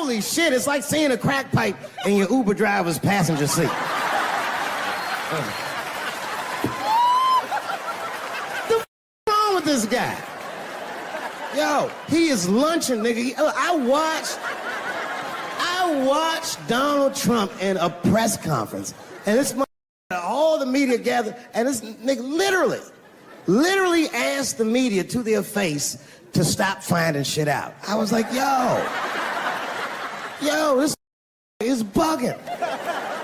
holy shit, it's like seeing a crack pipe in your Uber driver's passenger seat. What's wrong with this guy? Yo, he is lunching, nigga. I watched Donald Trump in a press conference, and this all the media gathered, and this nigga literally asked the media to their face to stop finding shit out. I was like, yo, this is bugging.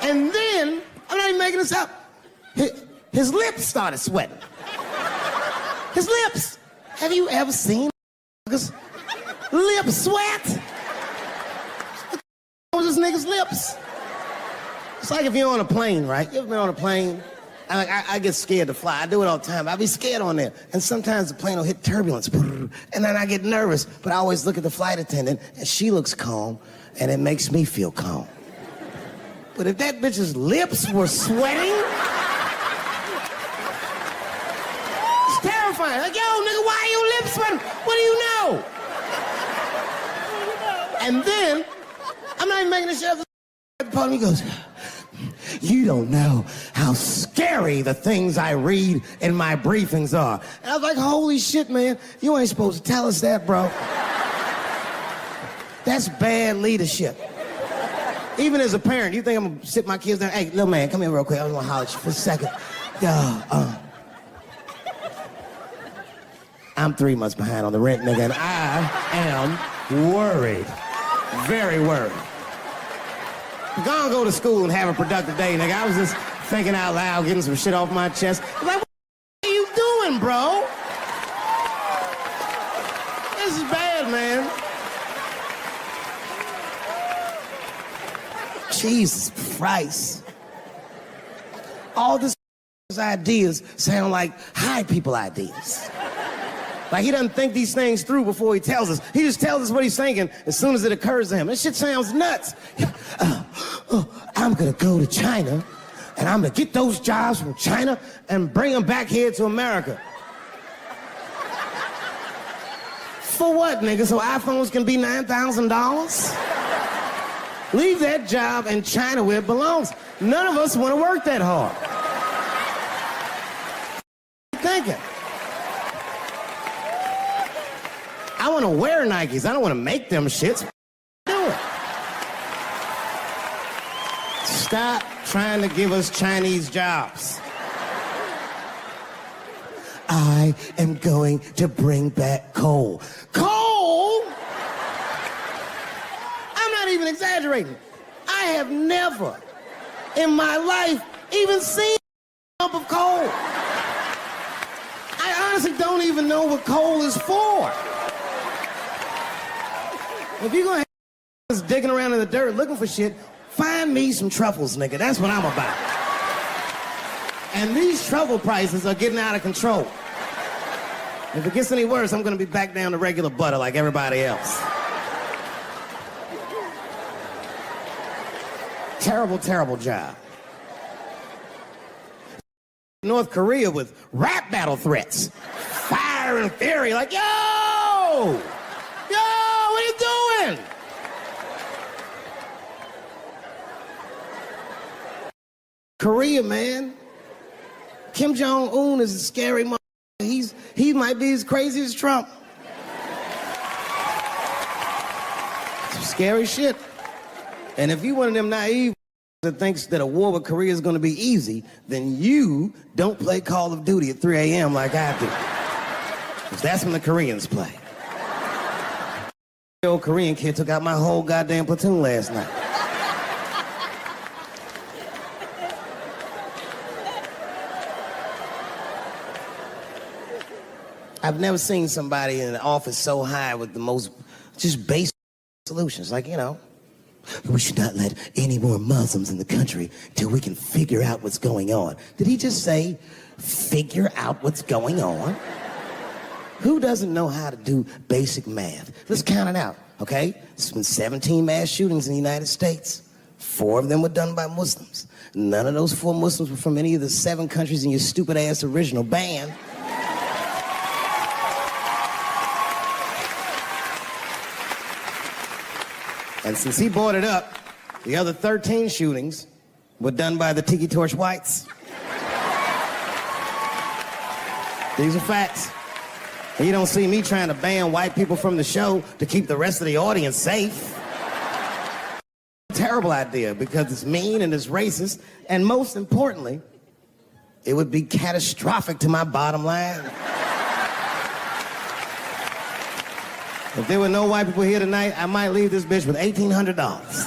And then, I'm not even making this up, his lips started sweating. His lips. Have you ever seen lip sweat? What was this nigga's lips? It's like if you're on a plane, right? You ever been on a plane? I get scared to fly. I do it all the time. I be scared on there. And sometimes the plane will hit turbulence. And then I get nervous. But I always look at the flight attendant, and she looks calm, and it makes me feel calm. But if that bitch's lips were sweating, it's terrifying. Like, yo, nigga, why are your lips sweating? What do you know? And then, I'm not even making this shit up. The podium, he goes, you don't know how scary the things I read in my briefings are. And I was like, holy shit, man. You ain't supposed to tell us that, bro. That's bad leadership. Even as a parent, you think I'm gonna sit my kids down? Hey, little man, come here real quick. I was gonna holler at you for a second. Yo, I'm 3 months behind on the rent, nigga, and I am worried. Very worried. Go to school and have a productive day, nigga. I was just thinking out loud, getting some shit off my chest. I'm like, what are you doing, bro? This is bad, man. Jesus Christ. All this ideas sound like high people ideas. Like he doesn't think these things through before he tells us. He just tells us what he's thinking as soon as it occurs to him. This shit sounds nuts. I'm gonna go to China and I'm gonna get those jobs from China and bring them back here to America. For what, nigga? So iPhones can be $9,000? Leave that job in China where it belongs. None of us want to work that hard. Thinking. I want to wear Nikes. I don't want to make them shits. Do it. Stop trying to give us Chinese jobs. I am going to bring back coal. Coal? I'm not even exaggerating. I have never in my life even seen a lump of coal. I honestly don't even know what coal is for. If you're gonna have us digging around in the dirt looking for shit, find me some truffles, nigga. That's what I'm about. And these truffle prices are getting out of control. If it gets any worse, I'm gonna be back down to regular butter like everybody else. Terrible, terrible job. North Korea with rap battle threats. Fire and fury, like, yo! Yo, what are you doing? Korea, man. Kim Jong-un is a scary mother. He might be as crazy as Trump. Some scary shit. And if you one of them naive that thinks that a war with Korea is going to be easy, then you don't play Call of Duty at 3 a.m. like I do. Because that's when the Koreans play. The old Korean kid took out my whole goddamn platoon last night. I've never seen somebody in an office so high with the most just basic solutions. Like, you know, we should not let any more Muslims in the country till we can figure out what's going on. Did he just say, figure out what's going on? Who doesn't know how to do basic math? Let's count it out, okay? There's been 17 mass shootings in the United States. 4 of them were done by Muslims. None of those 4 Muslims were from any of the 7 countries in your stupid-ass original band. And since he brought it up, the other 13 shootings were done by the Tiki Torch whites. These are facts. And you don't see me trying to ban white people from the show to keep the rest of the audience safe. Terrible idea because it's mean and it's racist, and most importantly, it would be catastrophic to my bottom line. If there were no white people here tonight, I might leave this bitch with $1,800.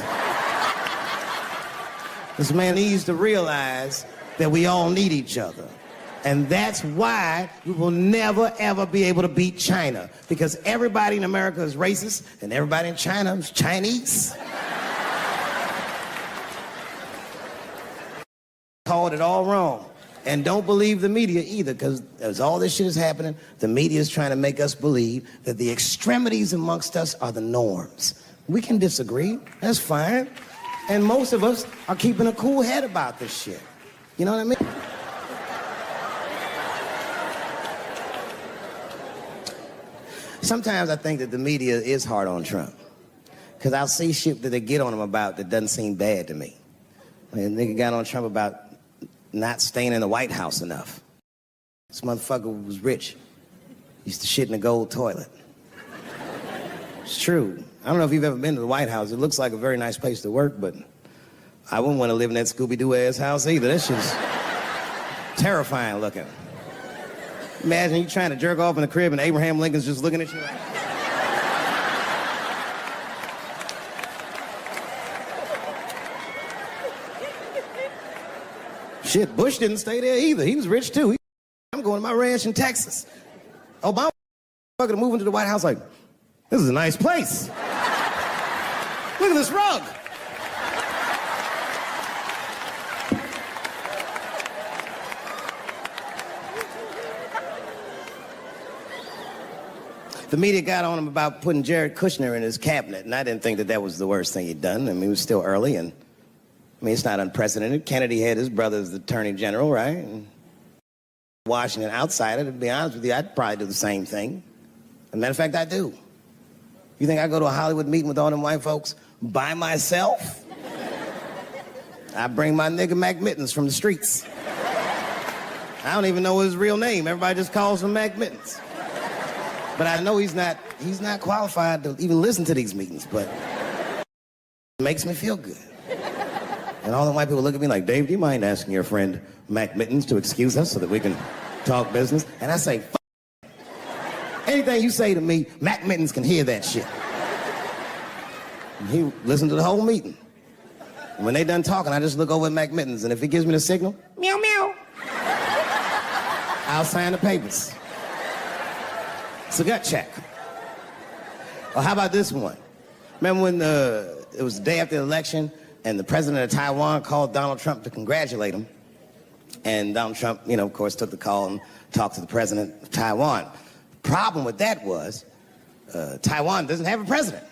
This man needs to realize that we all need each other. And that's why we will never, ever be able to beat China. Because everybody in America is racist, and everybody in China is Chinese. Called it all wrong. And don't believe the media either, because as all this shit is happening, the media is trying to make us believe that the extremities amongst us are the norms. We can disagree, that's fine. And most of us are keeping a cool head about this shit. You know what I mean? Sometimes I think that the media is hard on Trump, because I'll see shit that they get on him about that doesn't seem bad to me. A nigga got on Trump about not staying in the White House enough. This motherfucker was rich. Used to shit in a gold toilet. It's true. I don't know if you've ever been to the White House. It looks like a very nice place to work, but I wouldn't want to live in that Scooby-Doo ass house either. That shit's terrifying looking. Imagine you trying to jerk off in the crib and Abraham Lincoln's just looking at you like... Shit, Bush didn't stay there either. He was rich too. I'm going to my ranch in Texas. Obama fucking moving to the White House like, this is a nice place. Look at this rug. The media got on him about putting Jared Kushner in his cabinet, and I didn't think that that was the worst thing he'd done. I mean, it was still early, and I mean, it's not unprecedented. Kennedy had his brother as the attorney general, right? And Washington outsider, to be honest with you, I'd probably do the same thing. As a matter of fact, I do. You think I go to a Hollywood meeting with all them white folks by myself? I bring my nigga Mac Mittens from the streets. I don't even know his real name. Everybody just calls him Mac Mittens. But I know he's not qualified to even listen to these meetings, but it makes me feel good. And all the white people look at me like, Dave, do you mind asking your friend Mac Mittens to excuse us so that we can talk business? And I say, fuck. Anything you say to me, Mac Mittens can hear that shit. And he listened to the whole meeting. And when they done talking, I just look over at Mac Mittens, and if he gives me the signal, meow, meow, I'll sign the papers. It's a gut check. Or how about this one? Remember when it was the day after the election, and the president of Taiwan called Donald Trump to congratulate him. And Donald Trump, you know, of course, took the call and talked to the president of Taiwan. The problem with that was Taiwan doesn't have a president.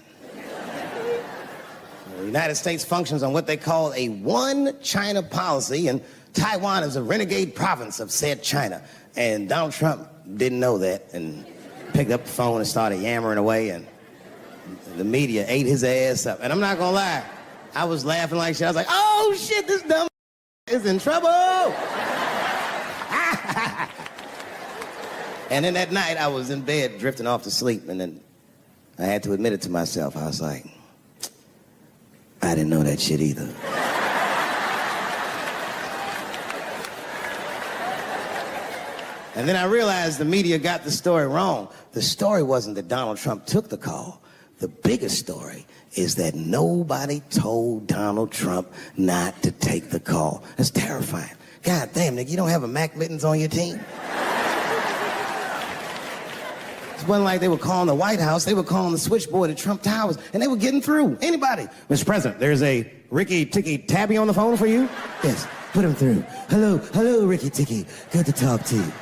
The United States functions on what they call a one China policy, and Taiwan is a renegade province of said China. And Donald Trump didn't know that and picked up the phone and started yammering away, and the media ate his ass up. And I'm not gonna lie, I was laughing like shit. I was like, oh shit, this dumb is in trouble. And then that night I was in bed drifting off to sleep, and then I had to admit it to myself. I was like, I didn't know that shit either. And then I realized the media got the story wrong. The story wasn't that Donald Trump took the call. The biggest story is that nobody told Donald Trump not to take the call. That's terrifying. God damn, nigga, you don't have a Mac Mittens on your team? It wasn't like they were calling the White House. They were calling the switchboard at Trump Towers, and they were getting through. Anybody. Mr. President, there's a Ricky Ticky Tabby on the phone for you? Yes, put him through. Hello, Ricky Ticky. Good to talk to you.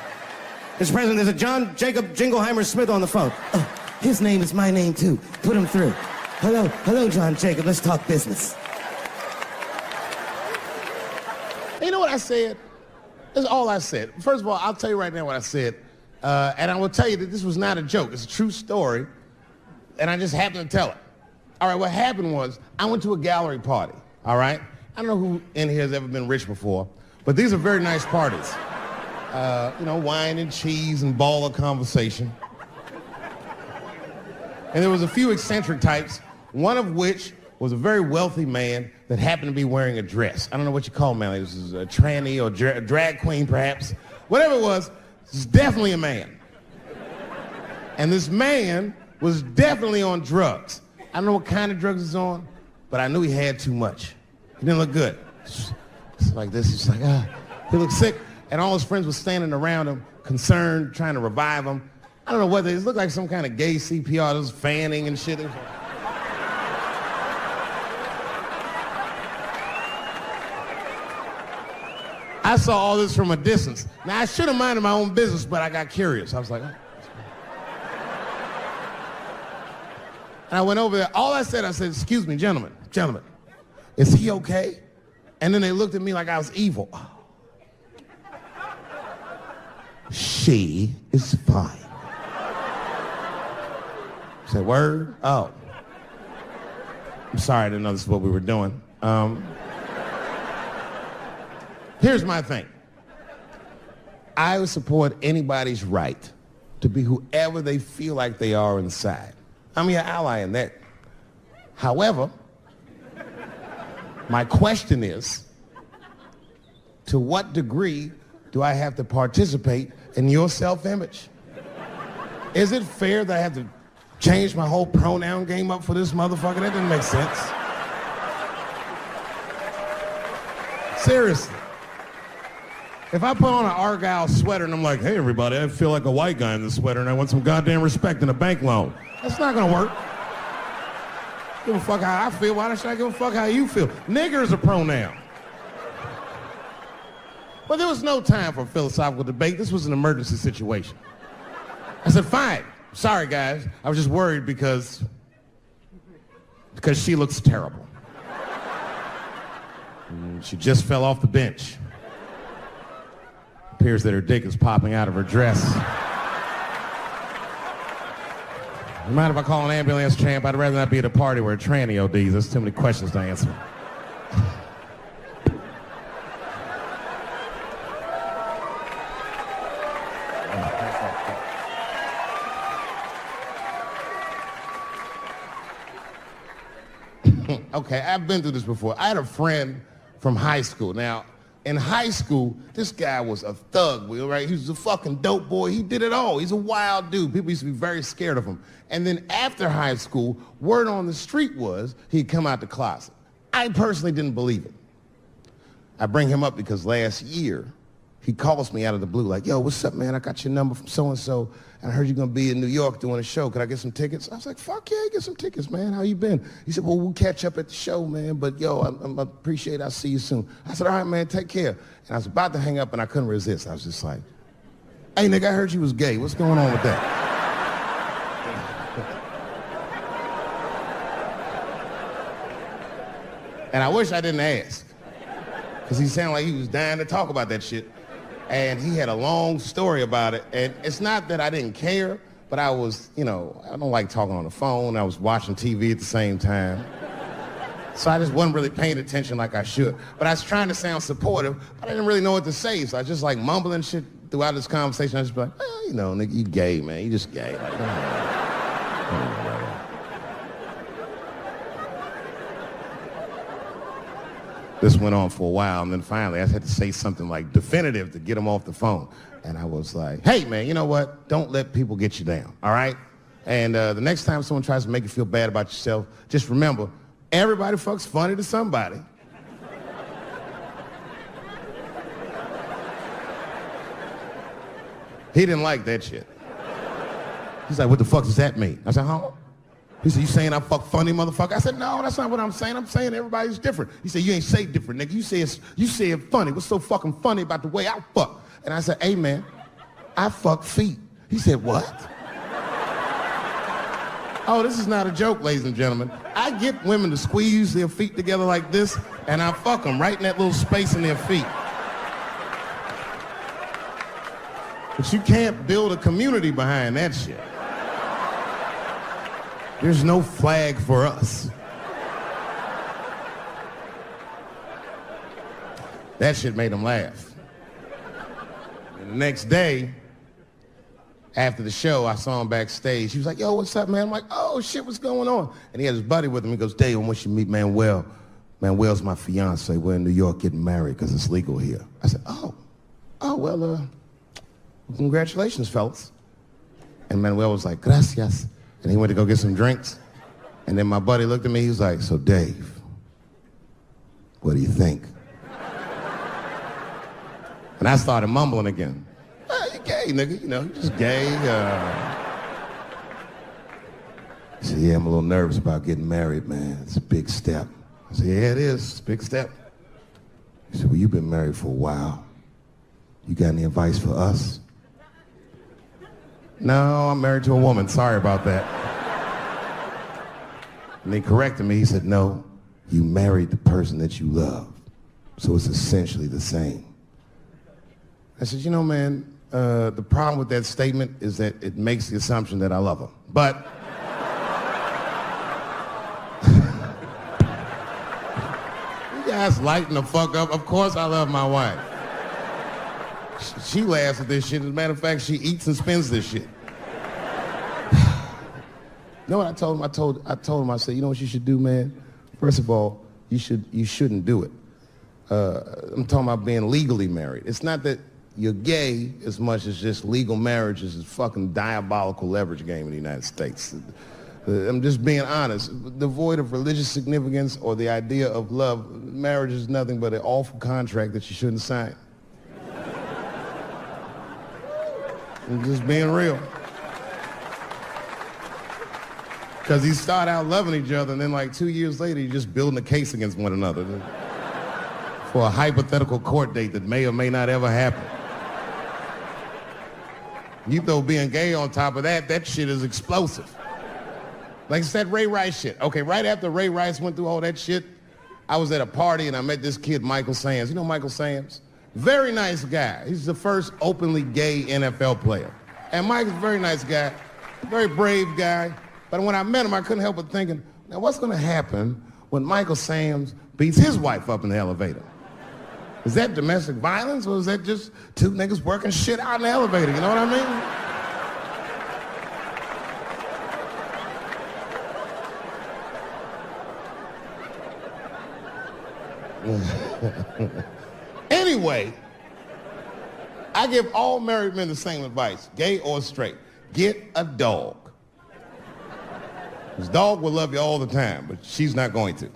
Mr. President, there's a John Jacob Jingleheimer Smith on the phone. Oh, his name is my name, too. Put him through. Hello, John Jacob. Let's talk business. You know what I said? That's all I said. First of all, I'll tell you right now what I said. And I will tell you that this was not a joke. It's a true story. And I just happened to tell it. All right, what happened was I went to a gallery party, all right? I don't know who in here has ever been rich before, but these are very nice parties. Wine and cheese and ball of conversation. And there was a few eccentric types, one of which was a very wealthy man that happened to be wearing a dress. I don't know what you call him, man. This is a tranny or drag queen, perhaps. Whatever it was definitely a man. And this man was definitely on drugs. I don't know what kind of drugs he's on, but I knew he had too much. He didn't look good. It's like this, he's like, he looked sick. And all his friends were standing around him, concerned, trying to revive him. I don't know whether it looked like some kind of gay CPR, there was fanning and shit. I saw all this from a distance. Now, I should have minded my own business, but I got curious. I was like, oh. And I went over there. All I said, excuse me, gentlemen, is he okay? And then they looked at me like I was evil. She is fine. I said, word? Oh. I'm sorry, I didn't know this is what we were doing. Here's my thing. I would support anybody's right to be whoever they feel like they are inside. I'm your ally in that. However, my question is, to what degree do I have to participate in your self-image? Is it fair that I have to change my whole pronoun game up for this motherfucker? That doesn't make sense. Seriously. If I put on an Argyle sweater and I'm like, hey everybody, I feel like a white guy in this sweater and I want some goddamn respect and a bank loan. That's not gonna work. Give a fuck how I feel. Why should I give a fuck how you feel? Nigger is a pronoun. But there was no time for philosophical debate. This was an emergency situation. I said, fine. Sorry, guys. I was just worried because she looks terrible. She just fell off the bench. Appears that her dick is popping out of her dress. You mind if I call an ambulance, champ? I'd rather not be at a party where a tranny ODs. There's too many questions to answer. Okay, I've been through this before. I had a friend from high school. Now, in high school, this guy was a thug, right? He was a fucking dope boy. He did it all. He's a wild dude. People used to be very scared of him. And then after high school, word on the street was he'd come out the closet. I personally didn't believe it. I bring him up because last year, he calls me out of the blue like, yo, what's up, man? I got your number from so-and-so, and I heard you're going to be in New York doing a show. Could I get some tickets? I was like, fuck yeah, get some tickets, man. How you been? He said, well, we'll catch up at the show, man, but yo, I appreciate it. I'll see you soon. I said, all right, man, take care. And I was about to hang up, and I couldn't resist. I was just like, hey, nigga, I heard you was gay. What's going on with that? And I wish I didn't ask, because he sounded like he was dying to talk about that shit. And he had a long story about it. And it's not that I didn't care, but I was, I don't like talking on the phone. I was watching TV at the same time. So I just wasn't really paying attention like I should. But I was trying to sound supportive, but I didn't really know what to say. So I was just like mumbling shit throughout this conversation. I was just like, well, nigga, you gay, man. You just gay. Like, this went on for a while, and then finally I had to say something like definitive to get him off the phone. And I was like, hey, man, you know what? Don't let people get you down, all right? And the next time someone tries to make you feel bad about yourself, just remember, everybody fucks funny to somebody. He didn't like that shit. He's like, what the fuck does that mean? I said, huh? He said, you saying I fuck funny, motherfucker? I said, no, that's not what I'm saying. I'm saying everybody's different. He said, you ain't say different, nigga. You say it funny. What's so fucking funny about the way I fuck? And I said, hey, man, I fuck feet. He said, what? Oh, this is not a joke, ladies and gentlemen. I get women to squeeze their feet together like this, and I fuck them right in that little space in their feet. But you can't build a community behind that shit. There's no flag for us. That shit made him laugh. And the next day, after the show, I saw him backstage. He was like, yo, what's up, man? I'm like, oh, shit, what's going on? And he had his buddy with him. He goes, Dave, I want you to meet Manuel. Manuel's my fiance. We're in New York getting married because it's legal here. I said, well, congratulations, fellas. And Manuel was like, gracias. And he went to go get some drinks. And then my buddy looked at me. He was like, so, Dave, what do you think? And I started mumbling again. You gay, nigga, you know, you just gay. He said, yeah, I'm a little nervous about getting married, man. It's a big step. I said, yeah, it is. It's a big step. He said, well, you've been married for a while. You got any advice for us? No, I'm married to a woman. Sorry about that. And he corrected me. He said, no, you married the person that you love. So it's essentially the same. I said, you know, man, the problem with that statement is that it makes the assumption that I love her. But you guys lighten the fuck up. Of course I love my wife. She laughs at this shit. As a matter of fact, she eats and spends this shit. You know what I told him? I told him, I said, you know what you should do, man? First of all, you shouldn't do it. I'm talking about being legally married. It's not that you're gay as much as just legal marriage is a fucking diabolical leverage game in the United States. I'm just being honest. Devoid of religious significance or the idea of love, marriage is nothing but an awful contract that you shouldn't sign. I'm just being real. Because you start out loving each other and then like 2 years later you're just building a case against one another for a hypothetical court date that may or may not ever happen. You throw being gay on top of that, that shit is explosive. Like I said, Ray Rice shit. Okay, right after Ray Rice went through all that shit, I was at a party and I met this kid, Michael Samms. You know Michael Samms? Very nice guy. He's the first openly gay NFL player. And Mike's a very nice guy, very brave guy. But when I met him, I couldn't help but thinking, now what's gonna happen when Michael Samms beats his wife up in the elevator? Is that domestic violence or is that just two niggas working shit out in the elevator? You know what I mean? Anyway, I give all married men the same advice, gay or straight. Get a dog. This dog will love you all the time, but she's not going to.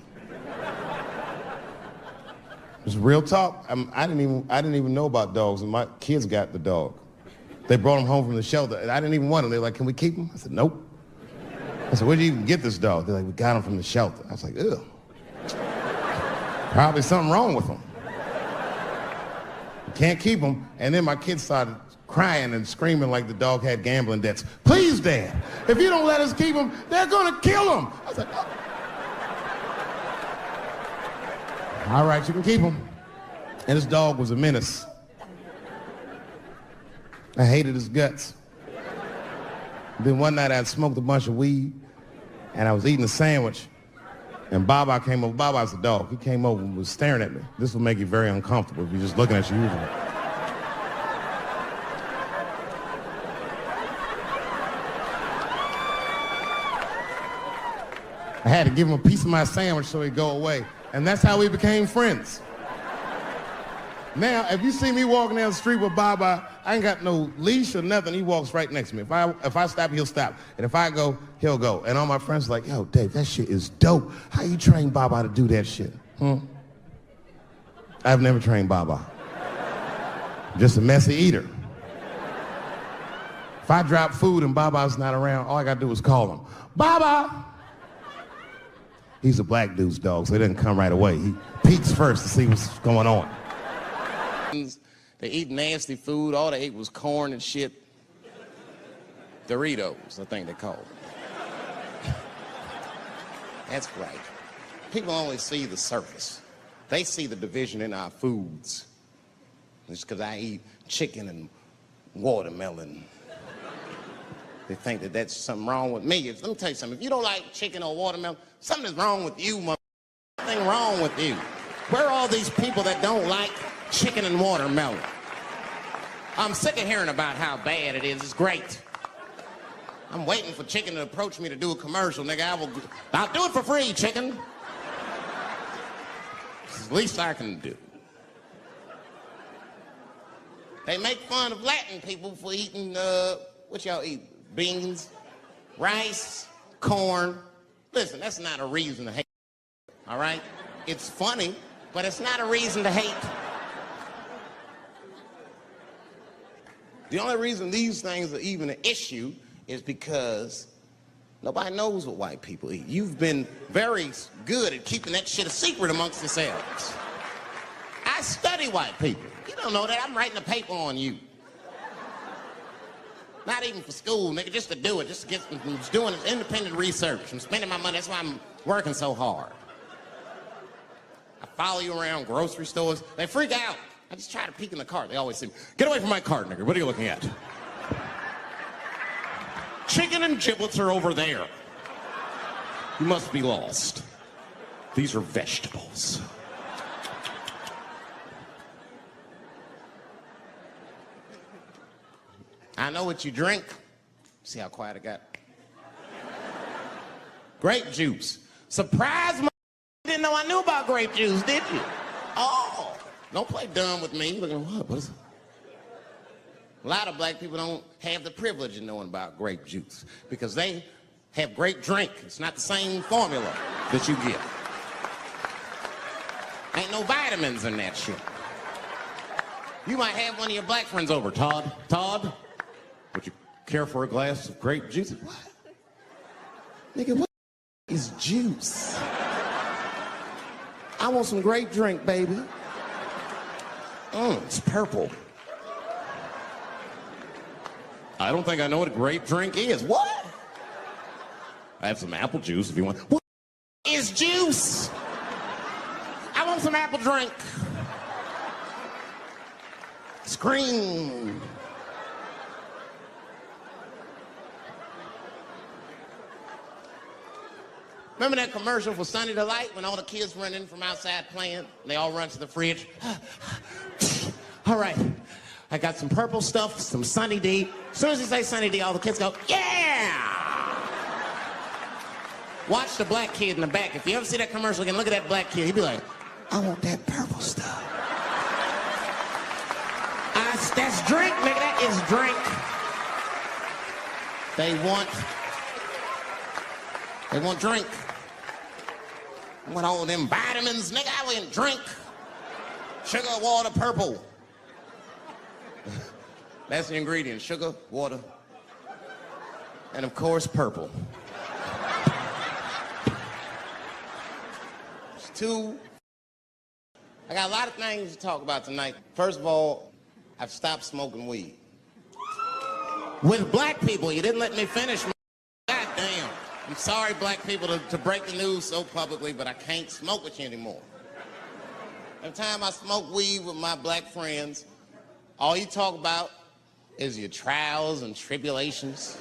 It's real talk. I didn't even know about dogs, and my kids got the dog. They brought him home from the shelter, and I didn't even want him. They're like, can we keep him? I said, nope. I said, where'd you even get this dog? They're like, we got him from the shelter. I was like, ew. Probably something wrong with him. Can't keep him. And then my kids started crying and screaming like the dog had gambling debts. Please, Dad, if you don't let us keep him, they're gonna kill him. I was like, oh. All right, you can keep him. And this dog was a menace. I hated his guts. Then one night I had smoked a bunch of weed and I was eating a sandwich and Baba came over. Baba's the dog. He came over and was staring at me. This will make you very uncomfortable if you're just looking at you usually. I had to give him a piece of my sandwich so he'd go away. And that's how we became friends. Now, if you see me walking down the street with Baba, I ain't got no leash or nothing. He walks right next to me. If I stop, he'll stop. And if I go, he'll go. And all my friends are like, yo, Dave, that shit is dope. How you train Baba to do that shit? I've never trained Baba. Just a messy eater. If I drop food and Baba's not around, all I gotta do is call him. Baba! He's a black dude's dog, so he doesn't come right away. He peeks first to see what's going on. They eat nasty food. All they ate was corn and shit. Doritos, I think they call it. That's right. People only see the surface. They see the division in our foods. It's because I eat chicken and watermelon. They think that that's something wrong with me. Let me tell you something. If you don't like chicken or watermelon, something's wrong with you, mother. Something wrong with you. Where are all these people that don't like chicken and watermelon? I'm sick of hearing about how bad it is. It's great. I'm waiting for chicken to approach me to do a commercial, nigga. I'll do it for free, chicken. It's the least I can do. They make fun of Latin people for eating, what y'all eat? Beans, rice, corn. Listen, that's not a reason to hate, all right? It's funny, but it's not a reason to hate. The only reason these things are even an issue is because nobody knows what white people eat. You've been very good at keeping that shit a secret amongst yourselves. I study white people. You don't know that. I'm writing a paper on you. Not even for school, nigga, just to do it, just to get, I'm just doing independent research. I'm spending my money, that's why I'm working so hard. I follow you around grocery stores. They freak out. I just try to peek in the cart. They always say, get away from my cart, nigga. What are you looking at? Chicken and giblets are over there. You must be lost. These are vegetables. I know what you drink. See how quiet I got? Grape juice. Surprise, didn't know I knew about grape juice, did you? Oh, don't play dumb with me. Looking, what is it? A lot of black people don't have the privilege of knowing about grape juice because they have grape drink. It's not the same formula that you get. Ain't no vitamins in that shit. You might have one of your black friends over. Todd, would you care for a glass of grape juice? What? Nigga, what is juice? I want some grape drink, baby. It's purple. I don't think I know what a grape drink is. What? I have some apple juice if you want. What is juice? I want some apple drink. Scream. Remember that commercial for Sunny Delight when all the kids run in from outside playing? And they all run to the fridge. All right, I got some purple stuff, some Sunny D. As soon as you say Sunny D, all the kids go, yeah! Watch the black kid in the back. If you ever see that commercial again, look at that black kid. He'd be like, I want that purple stuff. That's drink, nigga. That is drink. They want drink. I want all them vitamins, nigga. I want drink. Sugar, water, purple. That's the ingredient. Sugar, water, and of course, purple. It's two. I got a lot of things to talk about tonight. First of all, I've stopped smoking weed. With black people, you didn't let me finish. God damn. I'm sorry, black people, to break the news so publicly, but I can't smoke with you anymore. Every time I smoke weed with my black friends, all you talk about is your trials and tribulations.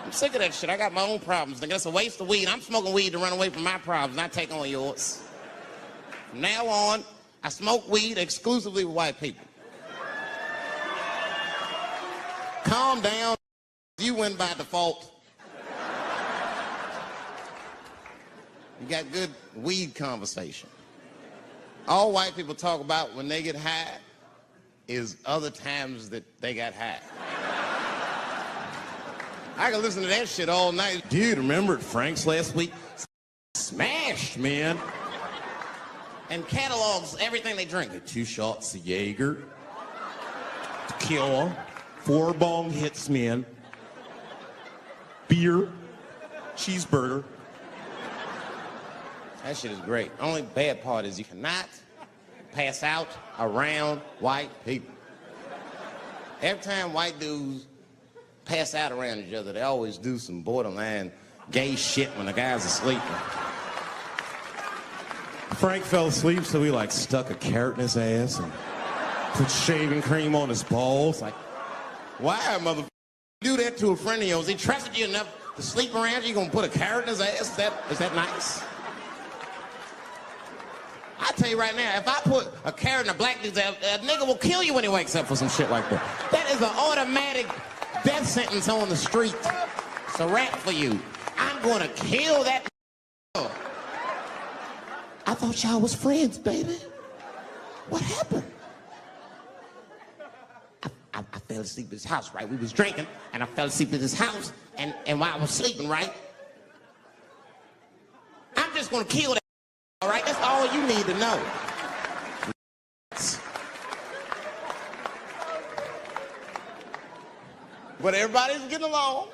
I'm sick of that shit. I got my own problems. Nigga, that's a waste of weed. I'm smoking weed to run away from my problems, not take on yours. From now on, I smoke weed exclusively with white people. Calm down. You win by default. You got good weed conversation. All white people talk about when they get high is other times that they got high. I can listen to that shit all night. Dude, remember at Frank's last week? Smashed, man. And catalogs everything they drink. 2 shots of Jaeger, tequila, 4 bong hits, man, beer, cheeseburger. That shit is great. Only bad part is you cannot pass out around white people. Every time white dudes pass out around each other, they always do some borderline gay shit when the guy's asleep. Frank fell asleep, so he like stuck a carrot in his ass and put shaving cream on his balls. Like, why, motherfucker, do that to a friend of yours? He trusted you enough to sleep around you, gonna put a carrot in his ass? Is that nice? I tell you right now, if I put a carrot in a black dude's ass, a nigga will kill you when he wakes up for some shit like that. That is an automatic death sentence on the street. It's a rap for you. I'm gonna kill that nigga. I thought y'all was friends, baby. What happened? I fell asleep at his house, right? We was drinking, and I fell asleep at his house, and while I was sleeping, right? I'm just gonna kill that, all right? That's all you need to know. But everybody's getting along.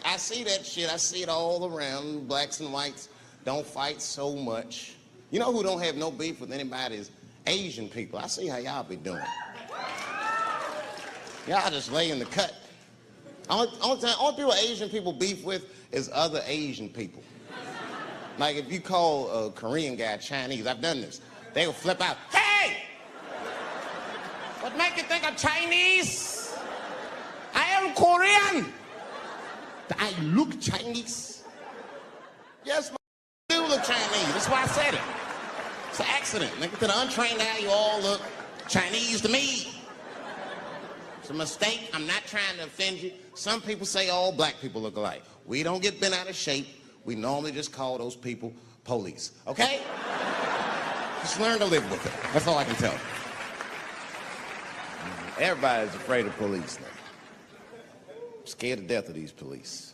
I see that shit. I see it all around. Blacks and whites don't fight so much. You know who don't have no beef with anybody is Asian people. I see how y'all be doing. Y'all just lay in the cut. Only people Asian people beef with is other Asian people. Like if you call a Korean guy Chinese, I've done this. They will flip out. Hey! What make you think I'm Chinese? I am Korean. I look Chinese. Yes, do look Chinese. That's why I said it. It's an accident. Nigga, to the untrained eye, you all look Chinese to me. It's a mistake. I'm not trying to offend you. Some people say all black people look alike. We don't get bent out of shape. We normally just call those people police. Okay? Just learn to live with it. That's all I can tell you. Everybody's afraid of police now. I'm scared to death of these police.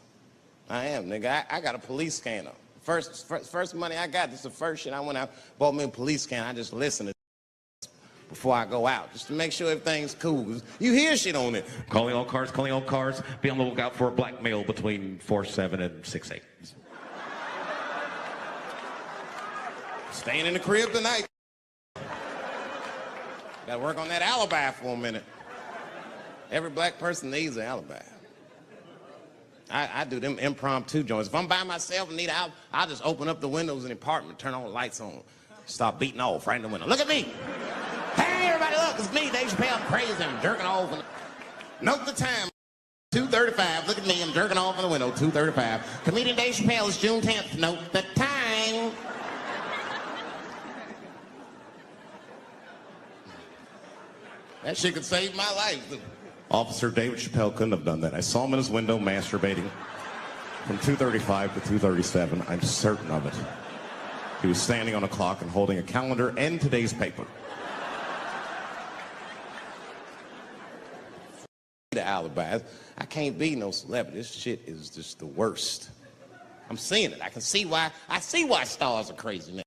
I am, nigga. I got a police scanner. First money I got, this is the first shit I went out, bought me a police scanner. I just listened to before I go out, just to make sure everything's cool. You hear shit on it. Calling all cars, be on the lookout for a black male between 4'7" and 6'8". Staying in the crib tonight. Gotta work on that alibi for a minute. Every black person needs an alibi. I do them impromptu joints. If I'm by myself and need out, I'll just open up the windows in the apartment, turn all the lights on, start beating off right in the window. Look at me. Hey, everybody, look, it's me, Dave Chappelle. I'm crazy, I'm jerking off. Note the time, 2:35. Look at me, I'm jerking off in the window, 2:35. Comedian Dave Chappelle is June 10th. Note the time. That shit could save my life. Officer David Chappelle couldn't have done that. I saw him in his window masturbating from 2:35 to 2:37. I'm certain of it. He was standing on a clock and holding a calendar and today's paper. The alibis. I can't be no celebrity. This shit is just the worst. I'm seeing it. I can see why. I see why stars are crazy now.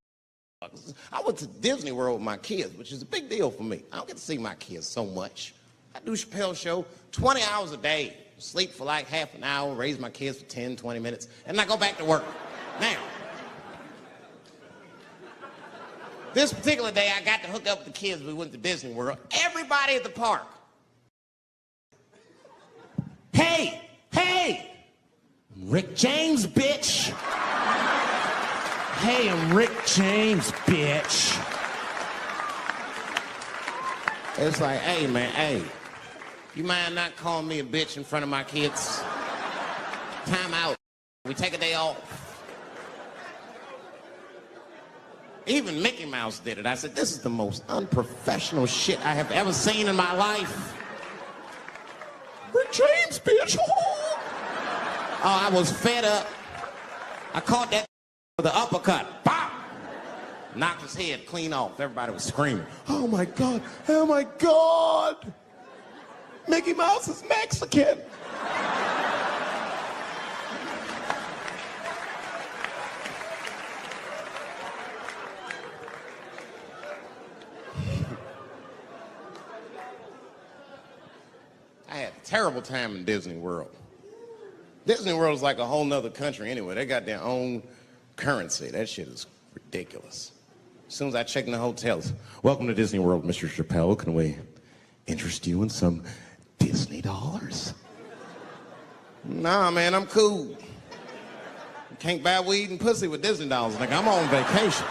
I went to Disney World with my kids, which is a big deal for me. I don't get to see my kids so much. I do Chappelle show 20 hours a day, sleep for like half an hour, raise my kids for 10, 20 minutes, and I go back to work. Now, this particular day, I got to hook up with the kids. We went to Disney World. Everybody at the park. Hey, Rick James, bitch. Hey, I'm Rick James, bitch. It's like, hey, man, hey. You mind not calling me a bitch in front of my kids? Time out. We take a day off. Even Mickey Mouse did it. I said, this is the most unprofessional shit I have ever seen in my life. Rick James, bitch. Oh, I was fed up. I caught that with the uppercut. Pop! Knocked his head clean off. Everybody was screaming. Oh my God, oh my God. Mickey Mouse is Mexican. I had a terrible time in Disney World. Disney World is like a whole nother country anyway. They got their own currency. That shit is ridiculous. As soon as I check in the hotels, welcome to Disney World, Mr. Chappelle. Can we interest you in some Disney dollars? Nah, man, I'm cool. You can't buy weed and pussy with Disney dollars. Like, I'm on vacation.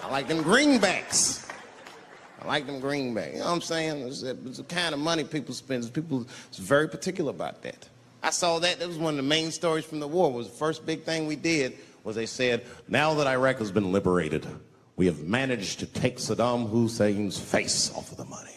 I like them greenbacks. I like them greenbacks. You know what I'm saying? It's the kind of money people spend. People is very particular about that. I saw that. That was one of the main stories from the war. Was the first big thing we did was they said, now that Iraq has been liberated, we have managed to take Saddam Hussein's face off of the money.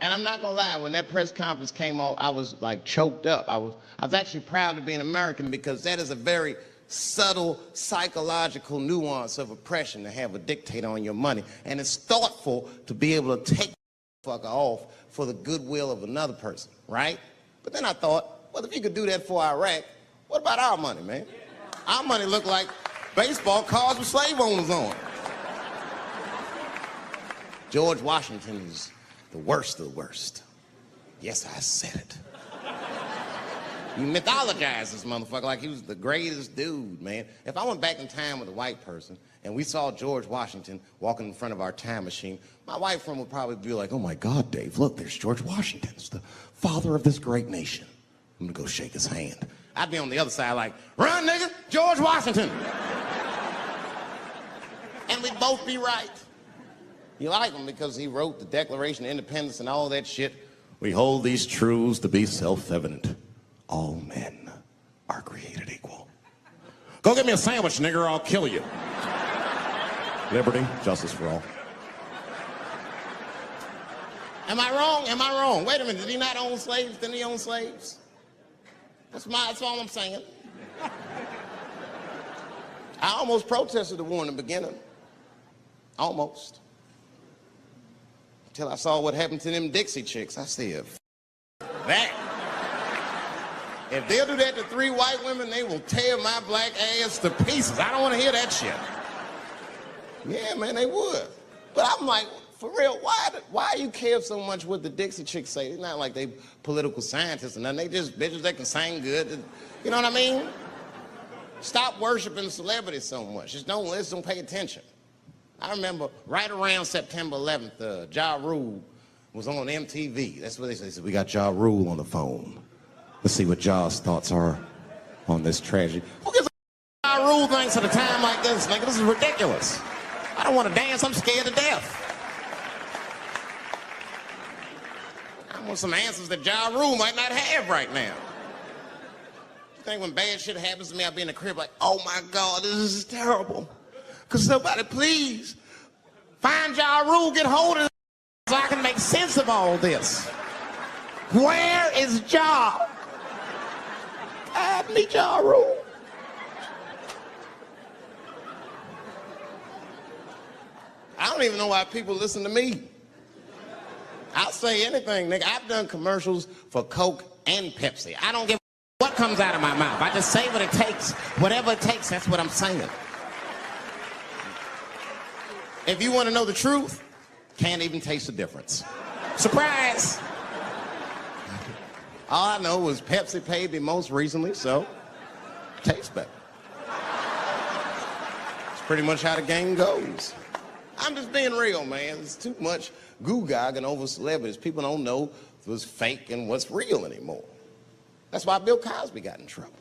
And I'm not gonna lie, when that press conference came on, I was like choked up. I was actually proud to be an American because that is a very subtle psychological nuance of oppression to have a dictator on your money. And it's thoughtful to be able to take the fucker off for the goodwill of another person, right? But then I thought, well, if you could do that for Iraq, what about our money, man? Our money looked like baseball cards with slave owners on it. George Washington is the worst of the worst. Yes, I said it. You mythologize this motherfucker like he was the greatest dude, man. If I went back in time with a white person and we saw George Washington walking in front of our time machine, my white friend would probably be like, oh my God, Dave, look, there's George Washington. It's the father of this great nation. I'm gonna go shake his hand. I'd be on the other side like, run, nigga, George Washington. And we'd both be right. You like him because he wrote the Declaration of Independence and all that shit. We hold these truths to be self-evident. All men are created equal. Go get me a sandwich, nigger, or I'll kill you. Liberty, justice for all. Am I wrong? Am I wrong? Wait a minute, did he not own slaves? Didn't he own slaves? That's all I'm saying. I almost protested the war in the beginning. Almost. Until I saw what happened to them Dixie chicks. I said, that. If they'll do that to 3 white women, they will tear my black ass to pieces. I don't want to hear that shit. Yeah, man, they would. But I'm like, for real, why you care so much what the Dixie chicks say? It's not like they political scientists or nothing. They just bitches that can sing good. You know what I mean? Stop worshiping celebrities so much. Just don't listen, don't pay attention. I remember right around September 11th, Ja Rule was on MTV. That's what they said. They said, we got Ja Rule on the phone. Let's see what Ja's thoughts are on this tragedy. Who gives a Ja Rule thinks at a time like this? Like, this is ridiculous. I don't want to dance. I'm scared to death. I want some answers that Ja Rule might not have right now. You think when bad shit happens to me, I'll be in the crib like, oh my God, this is terrible. Could somebody please find Ja Rule, get hold of it so I can make sense of all this? Where is Ja? I need Ja Rule. I don't even know why people listen to me. I'll say anything, nigga. I've done commercials for Coke and Pepsi. I don't give a what comes out of my mouth. I just say what it takes. Whatever it takes, that's what I'm saying. If you want to know the truth, can't even taste the difference. Surprise! All I know was Pepsi paid me most recently, so tastes better. It's pretty much how the game goes. I'm just being real, man. There's too much goo-gagging over celebrities. People don't know what's fake and what's real anymore. That's why Bill Cosby got in trouble.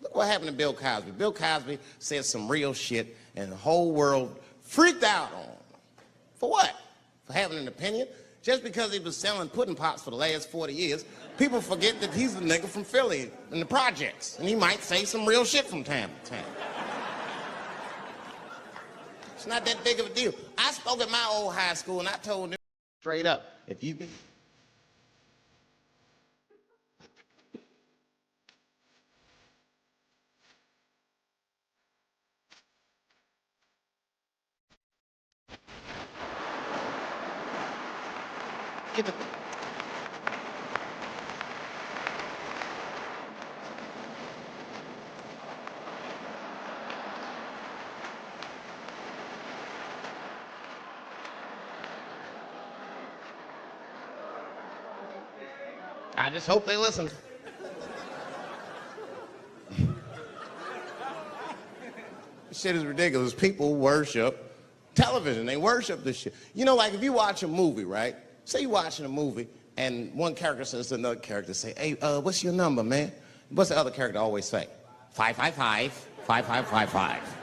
Look what happened to Bill Cosby. Bill Cosby said some real shit, and the whole world freaked out on him. For what? for having an opinion. Just because he was selling pudding pops for the last 40 years, people forget that he's a nigga from Philly in the projects, and he might say some real shit from time to time. It's not that big of a deal. I spoke at my old high school, and I told them straight up, if you can... Get the... I just hope they listen. This shit is ridiculous. People worship television. They worship this shit. You know, like if you watch a movie, right? Say you're watching a movie and one character says to another character, say, hey, what's your number, man? What's the other character always say? 555, 5555.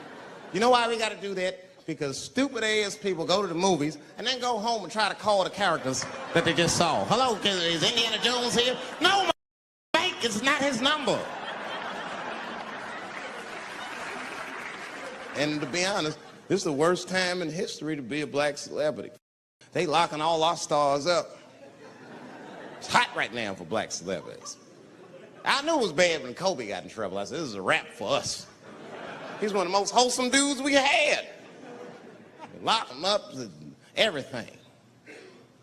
You know why we gotta do that? Because stupid ass people go to the movies and then go home and try to call the characters that they just saw. Hello, is Indiana Jones here? No, fake, it's not his number. And to be honest, this is the worst time in history to be a black celebrity. They locking all our stars up. It's hot right now for black celebrities. I knew it was bad when Kobe got in trouble. I said, this is a wrap for us. He's one of the most wholesome dudes we had. Lock him up, everything.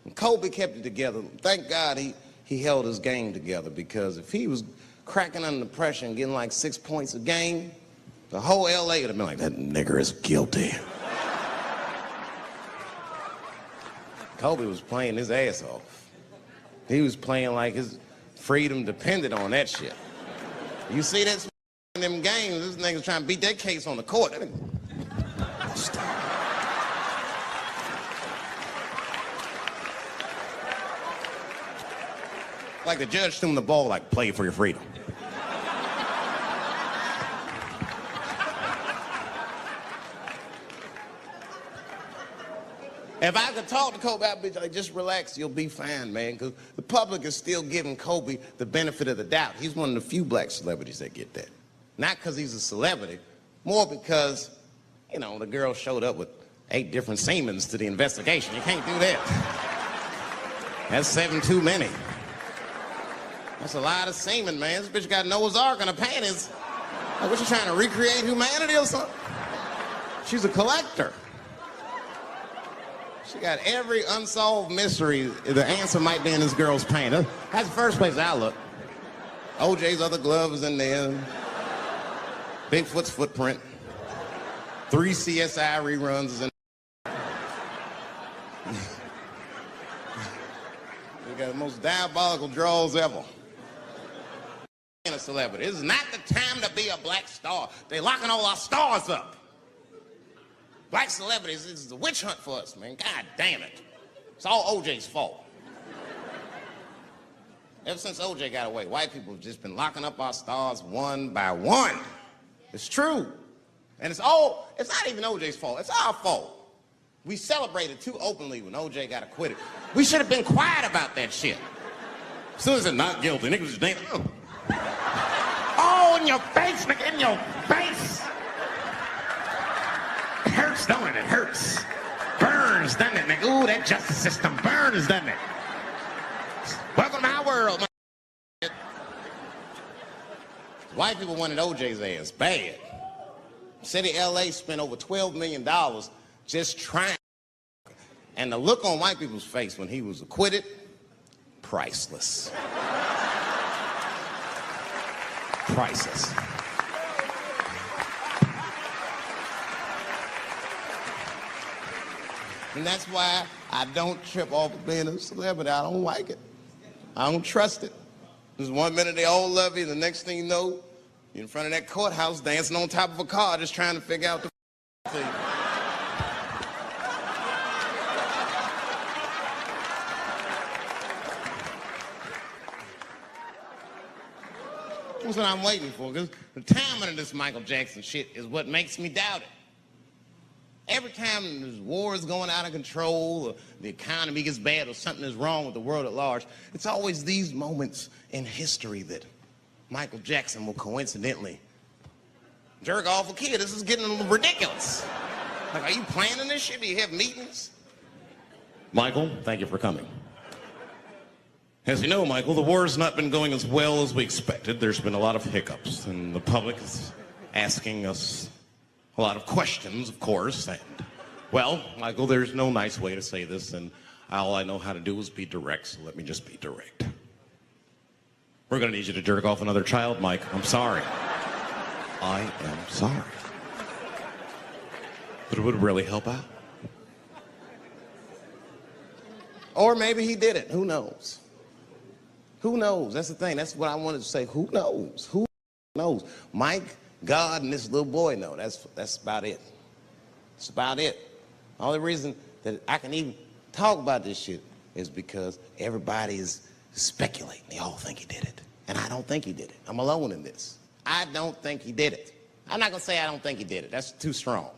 And Kobe kept it together. Thank God he held his game together, because if he was cracking under pressure and getting like 6 points a game, the whole LA would have been like, that nigger is guilty. Kobe was playing his ass off. He was playing like his freedom depended on that shit. You see that in them games, this nigga's trying to beat that case on the court. Like the judge threw him the ball, like, play for your freedom. If I could talk to Kobe, I'd be like, just relax, you'll be fine, man, because the public is still giving Kobe the benefit of the doubt. He's one of the few black celebrities that get that. Not because he's a celebrity, more because, you know, the girl showed up with 8 different semens to the investigation. You can't do that. That's 7 too many. That's a lot of semen, man. This bitch got Noah's Ark in her panties. Like, what, you trying to recreate humanity or something? She's a collector. She got every unsolved mystery. The answer might be in this girl's panties. That's the first place I look. OJ's other glove is in there. Bigfoot's footprint. 3 CSI reruns is in there. We got the most diabolical draws ever. A celebrity. This is not the time to be a black star. They're locking all our stars up. Black celebrities, this is a witch hunt for us, man. God damn it. It's all OJ's fault. Ever since OJ got away, white people have just been locking up our stars one by one. It's true. And it's not even OJ's fault. It's our fault. We celebrated too openly when OJ got acquitted. We should have been quiet about that shit. As soon as it's not guilty, niggas just damn. Oh, in your face, nigga, in your face. It hurts, don't it? It hurts. Burns, doesn't it, nigga? Ooh, that justice system burns, doesn't it? Welcome to my world, man. White people wanted OJ's ass bad. City of LA spent over $12 million just trying. And the look on white people's face when he was acquitted, priceless. Priceless. And that's why I don't trip off of being a celebrity. I don't like it. I don't trust it. There's 1 minute they all love you, and the next thing you know, you're in front of that courthouse dancing on top of a car just trying to figure out the thing. That's what I'm waiting for, because the timing of this Michael Jackson shit is what makes me doubt it. time there's wars going out of control, or the economy gets bad, or something is wrong with the world at large, it's always these moments in history that Michael Jackson will coincidentally jerk off a kid. This is getting a little ridiculous. Like, are you planning this shit? Do you have meetings? Michael, thank you for coming. As you know, Michael, the war has not been going as well as we expected. There's been a lot of hiccups, and the public is asking us a lot of questions, of course. And, well, Michael, there's no nice way to say this, and all I know how to do is be direct, so let me just be direct. We're going to need you to jerk off another child, Mike. I'm sorry. I am sorry. But it would really help out. Or maybe he did it. Who knows? Who knows? That's the thing. That's what I wanted to say. Who knows? Who knows? Mike, God, and this little boy know. That's about it. That's about it. The only reason that I can even talk about this shit is because everybody is speculating. They all think he did it. And I don't think he did it. I'm alone in this. I don't think he did it. I'm not going to say I don't think he did it. That's too strong.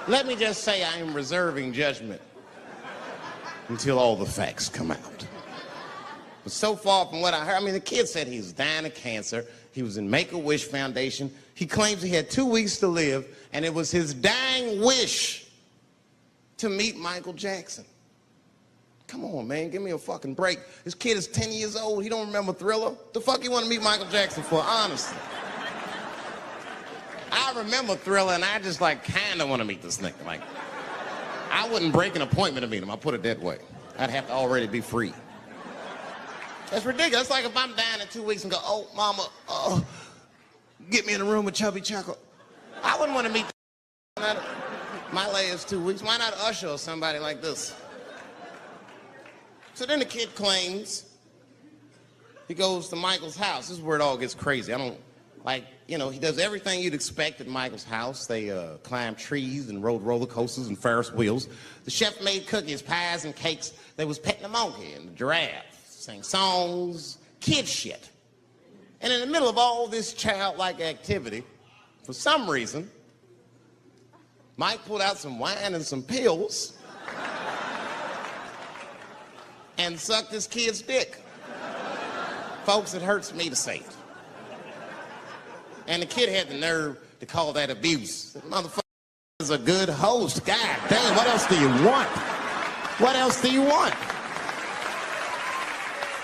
Let me just say I am reserving judgment until all the facts come out. But so far from what I heard, I mean, the kid said he was dying of cancer. He was in Make-A-Wish Foundation. He claims he had 2 weeks to live, and it was his dying wish to meet Michael Jackson. Come on, man, give me a fucking break. This kid is 10 years old. He don't remember Thriller. The fuck you want to meet Michael Jackson for, honestly? I remember Thriller, and I just, like, kind of want to meet this nigga. Like, I wouldn't break an appointment to meet him. I'll put it that way. I'd have to already be free. That's ridiculous. That's like if I'm dying in 2 weeks and go, oh, mama, get me in a room with Chubby Chuckle. I wouldn't want to meet my last 2 weeks. Why not Usher or somebody like this? So then the kid claims he goes to Michael's house. This is where it all gets crazy. I don't, like, you know, he does everything you'd expect at Michael's house. They climbed trees and rode roller coasters and Ferris wheels. The chef made cookies, pies, and cakes. They was petting the monkey and the giraffe, sang songs, kid shit. And in the middle of all this childlike activity, for some reason, Mike pulled out some wine and some pills and sucked this kid's dick. Folks, it hurts me to say it. And the kid had the nerve to call that abuse. That motherfucker is a good host. God damn, what else do you want? What else do you want?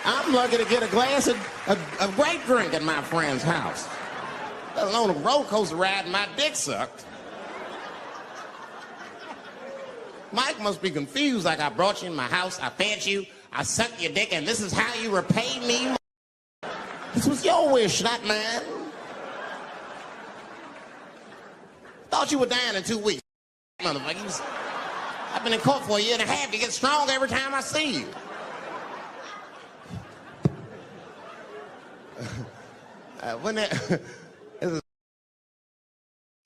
I'm lucky to get a glass of grape drink at my friend's house. Let alone a roller coaster ride and my dick sucked. Mike must be confused, like I brought you in my house, I fed you, I sucked your dick, and this is how you repay me? This was your wish, not mine. Thought you were dying in 2 weeks, motherfuckers. I've been in court for 1.5 years. You get stronger every time I see you.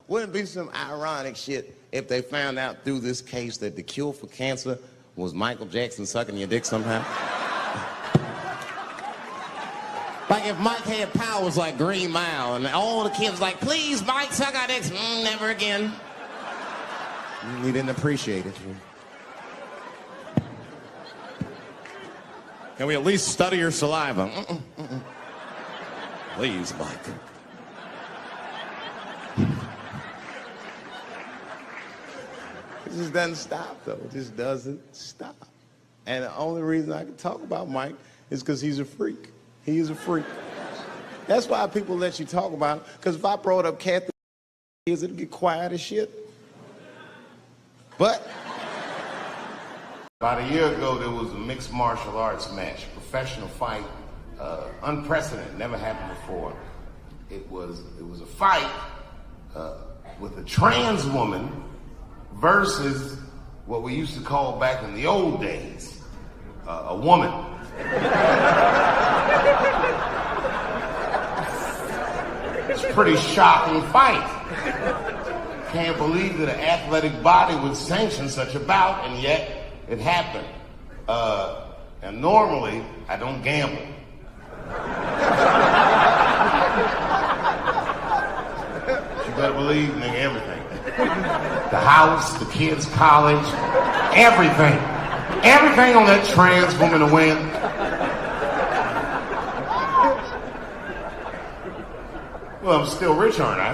Wouldn't it be some ironic shit if they found out through this case that the cure for cancer was Michael Jackson sucking your dick somehow? Like if Mike had powers like Green Mile and all the kids like, please, Mike, suck our dicks. Never again. He didn't appreciate it. Can we at least study your saliva? Please, Mike. It just doesn't stop, though. It just doesn't stop. And the only reason I can talk about Mike is because he's a freak. He is a freak. That's why people let you talk about him. Because if I brought up Kathy, it'd get quiet as shit. But about a year ago, there was a mixed martial arts match, professional fight, unprecedented, never happened before. It was a fight with a trans woman versus what we used to call back in the old days, a woman. It's a pretty shocking fight. Can't believe that an athletic body would sanction such a bout, and yet it happened. And normally, I don't gamble. better believe, nigga, everything. The house, the kids' college, everything. Everything on that trans woman to win. Well, I'm still rich, aren't I?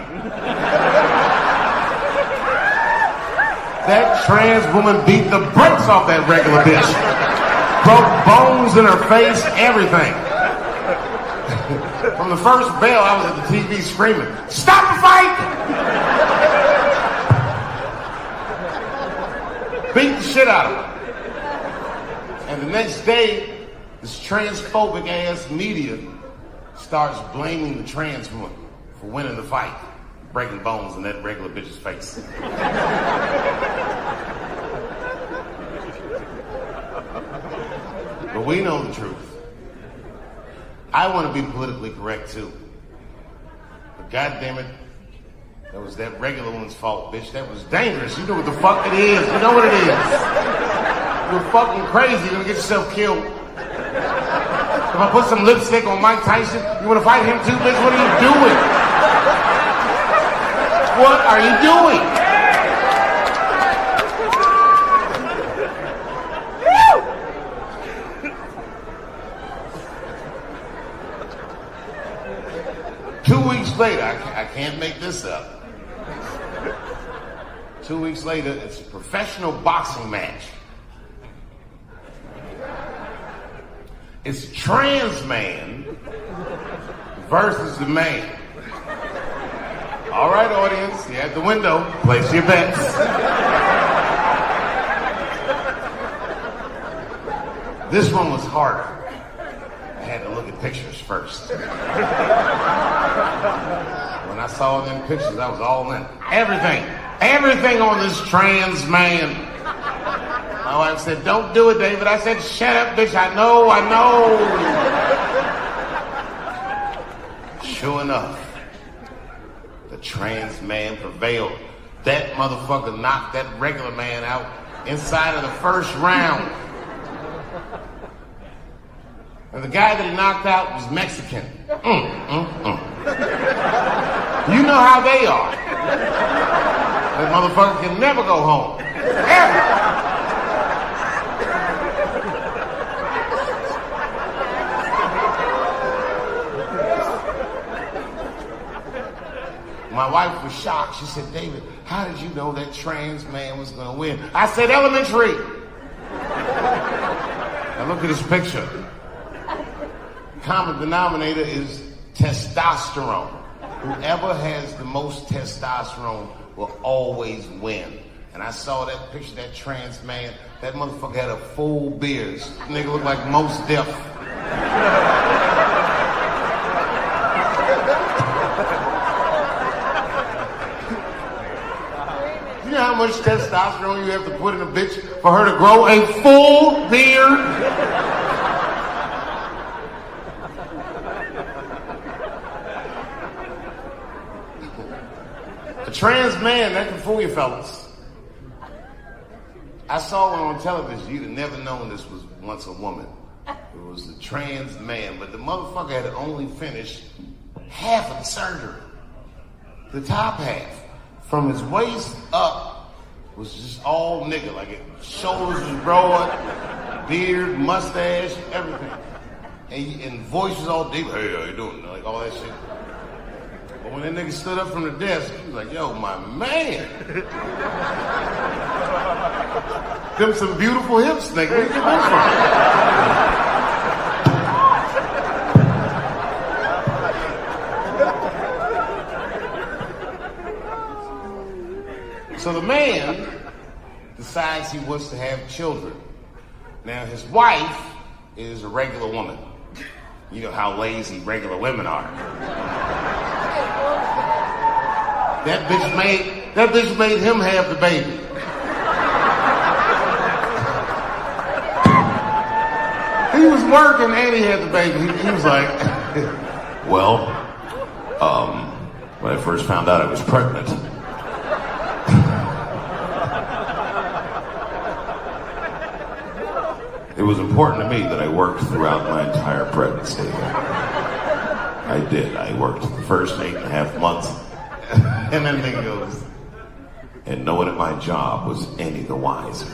That trans woman beat the brakes off that regular bitch. Broke bones in her face, everything. From the first bell, I was at the TV screaming, "Stop the fight!" Beat the shit out of her. And the next day, this transphobic ass media starts blaming the trans woman for winning the fight, breaking bones in that regular bitch's face. But we know the truth. I want to be politically correct too. But goddamn it, that was that regular woman's fault, bitch. That was dangerous. You know what the fuck it is. You know what it is. You're fucking crazy. You're gonna get yourself killed. If I put some lipstick on Mike Tyson, you wanna fight him too, bitch? What are you doing? What are you doing? 2 weeks later, I can't make this up. 2 weeks later, it's a professional boxing match. It's trans man versus the man. All right, audience, you're at the window. Place your bets. This one was harder. I had to look at pictures first. When I saw them pictures, I was all in. Everything on this trans man. My wife said, "Don't do it, David." I said, "Shut up, bitch, I know. Sure enough, the trans man prevailed. That motherfucker knocked that regular man out inside of the first round. And the guy that he knocked out was Mexican. You know how they are. That motherfucker can never go home. Ever. My wife was shocked. She said, "David, how did you know that trans man was going to win?" I said, "Elementary." Now look at this picture. Common denominator is testosterone. Whoever has the most testosterone will always win. And I saw that picture, that trans man. That motherfucker had a full beard. This nigga looked like Mos Def. You know how much testosterone you have to put in a bitch for her to grow a full beard? A trans man, that can fool you fellas. I saw one on television. You'd have never known this was once a woman. It was a trans man, but the motherfucker had only finished half of the surgery. The top half. From his waist up was just all nigga. Like his shoulders was broad, beard, mustache, everything. And voice was all deep. "Hey, how you doing?" Like all that shit. But when that nigga stood up from the desk, he was like, "Yo, my man." Them some beautiful hips, nigga. Where you get those from? So the man decides he wants to have children. Now his wife is a regular woman. You know how lazy regular women are. That bitch made him have the baby. He was working and he had the baby. He was like, "Well, when I first found out I was pregnant, it was important to me that I worked throughout my entire pregnancy." I did. I worked the first 8.5 months. And then nigga goes, and knowing that my job was any the wiser.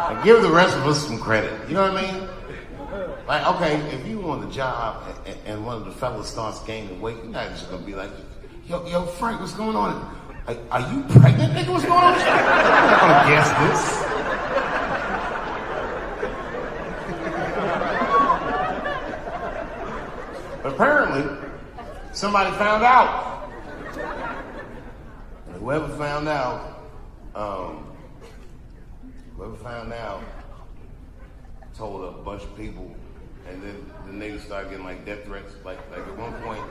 And give the rest of us some credit. You know what I mean? Like, okay, if you on the job and one of the fellas starts gaining weight, you're not just gonna be like, yo, Frank, what's going on? Are you pregnant, nigga? What's going on? You're not gonna guess this. But apparently, somebody found out. And whoever found out told a bunch of people, and then the niggas started getting like death threats. Like at one point,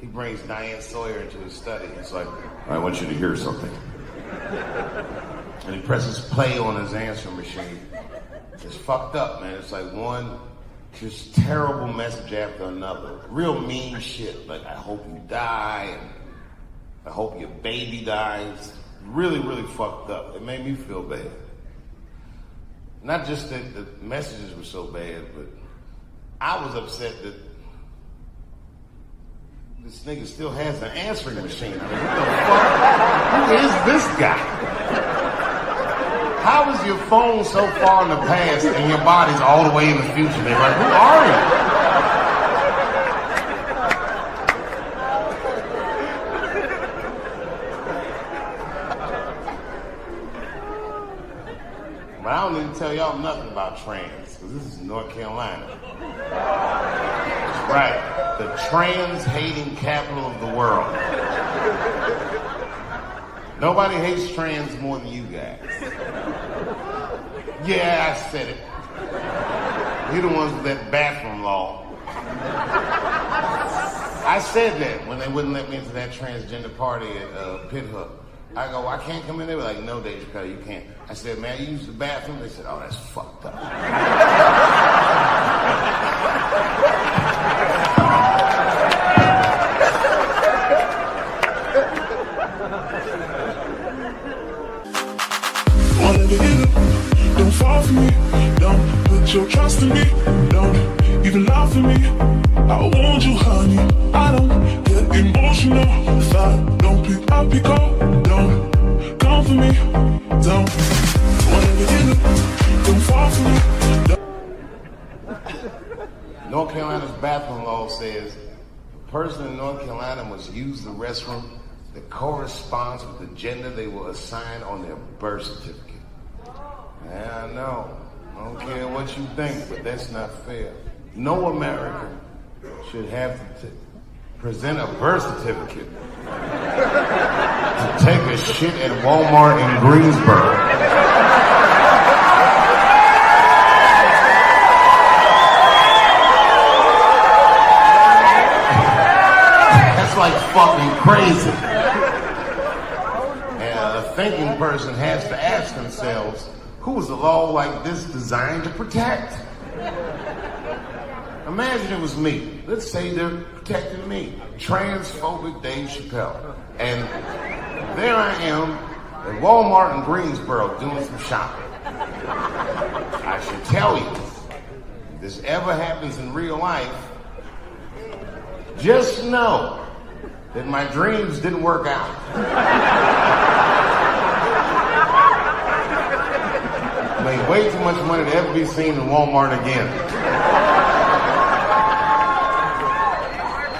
he brings Diane Sawyer into his study. He's like, I want you to hear something. And he presses play on his answering machine. It's fucked up, man. It's like one just terrible message after another. Real mean shit. Like, I hope you die, and I hope your baby dies. Really, really fucked up. It made me feel bad. Not just that the messages were so bad, but I was upset that this nigga still has an answering machine. I mean, what the fuck? Who is this guy? How is your phone so far in the past and your body's all the way in the future? They're like, who are you? But I don't need to tell y'all nothing about trans, because this is North Carolina. That's right, the trans-hating capital of the world. Nobody hates trans more than you guys. Yeah, I said it. You're the ones with that bathroom law. I said that when they wouldn't let me into that transgender party at Pit Hook. I go, I can't come in. They were like, no, Dave Chappelle, you can't. I said, man, you use the bathroom? They said, oh, that's fucked up. Don't fall for me, don't put your trust in me, don't even lie for me. I want you, honey, I don't get emotional. If I don't pick up your call, don't come for me, don't. Whatever you do, don't fall for me. North Carolina's bathroom law says the person in North Carolina must use the restroom that corresponds with the gender they will assign on their birth certificate. Yeah, I know. I don't care what you think, but that's not fair. No American should have to present a birth certificate to take a shit at Walmart in Greensboro. That's like fucking crazy. And a thinking person has to ask themselves, who is a law like this designed to protect? Imagine it was me. Let's say they're protecting me. Transphobic Dave Chappelle. And there I am at Walmart in Greensboro doing some shopping. I should tell you, if this ever happens in real life, just know that my dreams didn't work out. Made way too much money to ever be seen in Walmart again.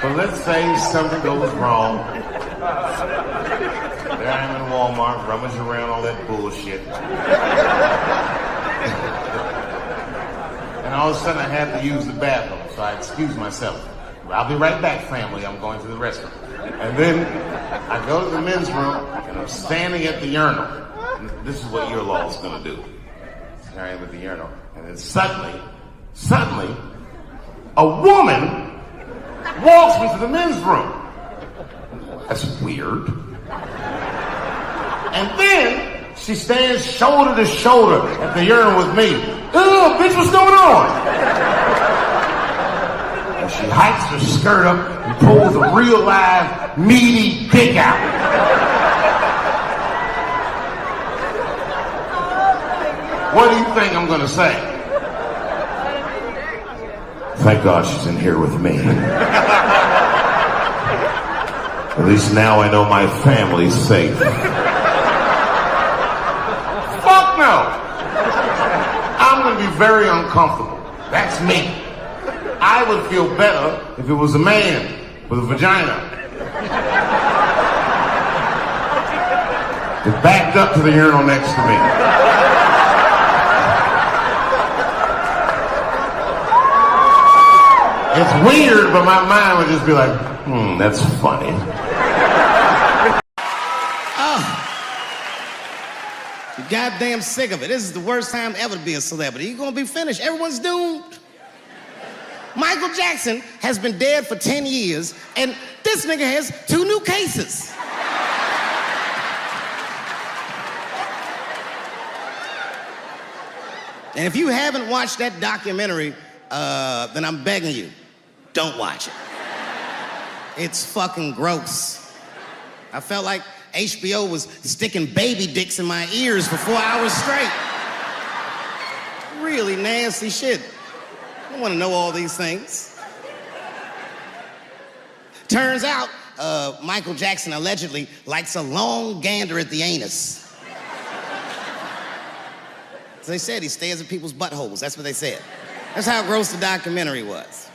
But let's say something goes wrong. There I am in Walmart, rummaging around all that bullshit. And all of a sudden I have to use the bathroom, so I excuse myself. I'll be right back, family. I'm going to the restroom. And then I go to the men's room, and I'm standing at the urinal. And this is what your law is going to do. Here I am at the urinal. And then suddenly, a woman walks into the men's room. That's weird. And then she stands shoulder to shoulder at the urinal with me. Ugh, bitch, what's going on? And she hikes her skirt up and pulls a real live, meaty dick out. What do you think I'm gonna say? Thank God she's in here with me. At least now I know my family's safe. Fuck no! I'm gonna be very uncomfortable. That's me. I would feel better if it was a man with a vagina. It backed up to the urinal next to me. It's weird, but my mind would just be like, that's funny. I'm goddamn sick of it. This is the worst time ever to be a celebrity. You're gonna be finished. Everyone's doomed. Michael Jackson has been dead for 10 years, and this nigga has 2 new cases. And if you haven't watched that documentary, then I'm begging you, don't watch it. It's fucking gross. I felt like HBO was sticking baby dicks in my ears for 4 hours straight. Really nasty shit. I don't want to know all these things. Turns out, Michael Jackson allegedly likes a long gander at the anus. As they said, he stares at people's buttholes. That's what they said. That's how gross the documentary was.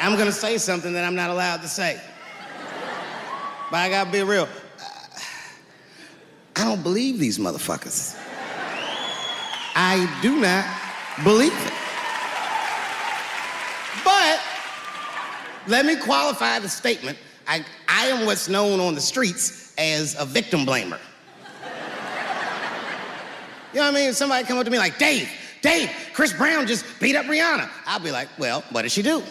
I'm gonna say something that I'm not allowed to say. But I gotta be real. I don't believe these motherfuckers. I do not believe it. But let me qualify the statement. I am what's known on the streets as a victim blamer. You know what I mean? Somebody come up to me like, Dave, Chris Brown just beat up Rihanna. I'll be like, well, what did she do?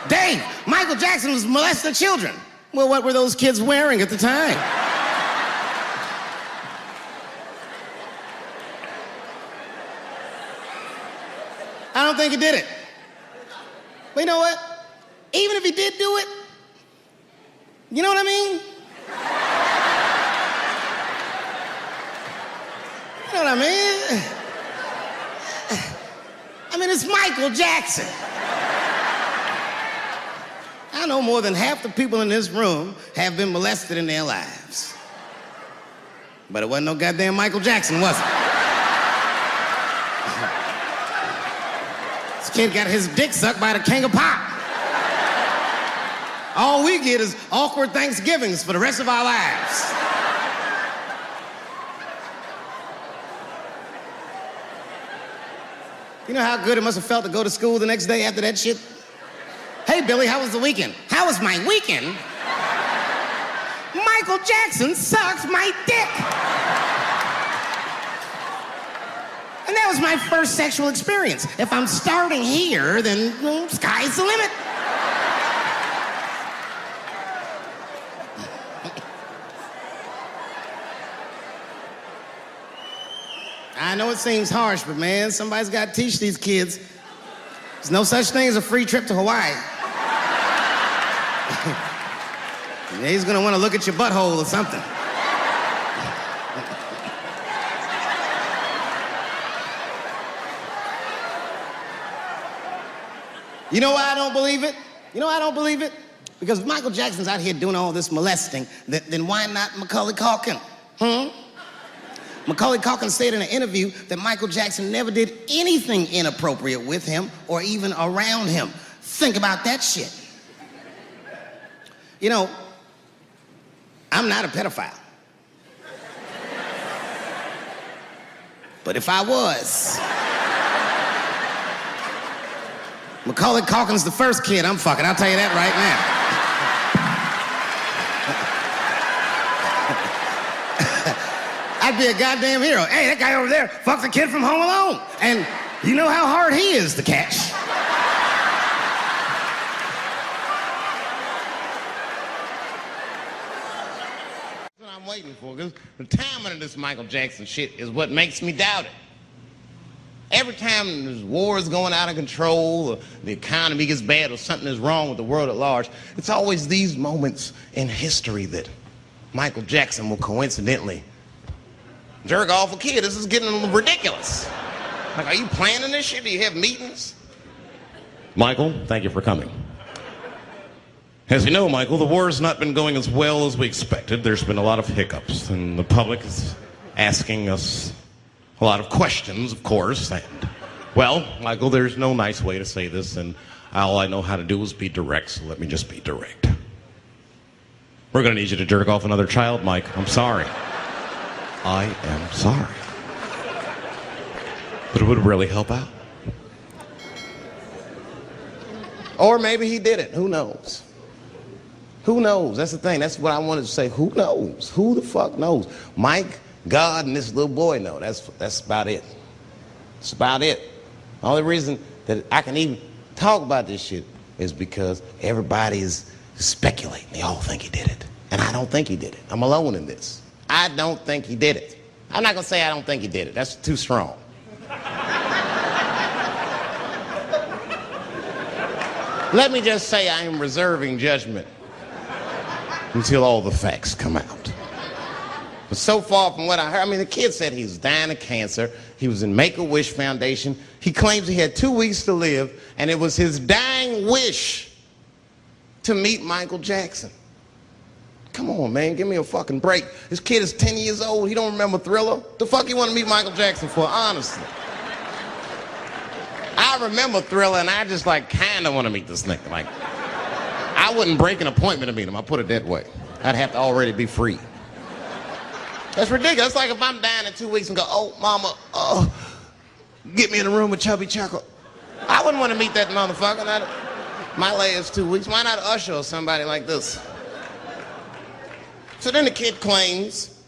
Dave, Michael Jackson was molesting children. Well, what were those kids wearing at the time? I don't think he did it. But you know what? Even if he did do it, you know what I mean? You know what I mean? I mean, it's Michael Jackson. I know more than half the people in this room have been molested in their lives. But it wasn't no goddamn Michael Jackson, was it? This kid got his dick sucked by the king of pop. All we get is awkward Thanksgivings for the rest of our lives. You know how good it must have felt to go to school the next day after that shit? Hey, Billy, how was the weekend? How was my weekend? Michael Jackson sucked my dick. And that was my first sexual experience. If I'm starting here, then well, sky's the limit. I know it seems harsh, but man, somebody's got to teach these kids. There's no such thing as a free trip to Hawaii. He's gonna want to look at your butthole or something. You know why I don't believe it? You know why I don't believe it? Because if Michael Jackson's out here doing all this molesting, then why not Macaulay Culkin? Macaulay Culkin said in an interview that Michael Jackson never did anything inappropriate with him or even around him. Think about that shit. You know, I'm not a pedophile. But if I was, Macaulay Culkin's the first kid I'm fucking, I'll tell you that right now. I'd be a goddamn hero. Hey, that guy over there fucked a kid from Home Alone. And you know how hard he is to catch. That's what I'm waiting for, because the timing of this Michael Jackson shit is what makes me doubt it. Every time there's wars going out of control, or the economy gets bad, or something is wrong with the world at large, it's always these moments in history that Michael Jackson will coincidentally jerk off a kid. This is getting ridiculous. Like, are you planning this shit? Do you have meetings? Michael, thank you for coming. As you know, Michael, the war has not been going as well as we expected. There's been a lot of hiccups, and the public is asking us a lot of questions, of course. And, well, Michael, there's no nice way to say this, and all I know how to do is be direct, so let me just be direct. We're going to need you to jerk off another child, Mike. I'm sorry. I am sorry. But it would really help out. Or maybe he did it. Who knows? Who knows? That's the thing. That's what I wanted to say. Who knows? Who the fuck knows? Mike, God, and this little boy know. That's about it. That's about it. The only reason that I can even talk about this shit is because everybody is speculating. They all think he did it. And I don't think he did it. I'm alone in this. I don't think he did it. I'm not going to say I don't think he did it. That's too strong. Let me just say I am reserving judgment until all the facts come out. But so far from what I heard, I mean, the kid said he was dying of cancer. He was in Make-A-Wish Foundation. He claims he had 2 weeks to live, and it was his dying wish to meet Michael Jackson. Come on, man, give me a fucking break. This kid is 10 years old. He don't remember Thriller. The fuck you want to meet Michael Jackson for, honestly? I remember Thriller, and I just, like, kind of want to meet this nigga. Like, I wouldn't break an appointment to meet him. I'll put it that way. I'd have to already be free. That's ridiculous. It's like if I'm dying in 2 weeks and go, oh, mama, get me in a room with Chubby Chuckle. I wouldn't want to meet that motherfucker. My last 2 weeks. Why not Usher or somebody like this? So then the kid claims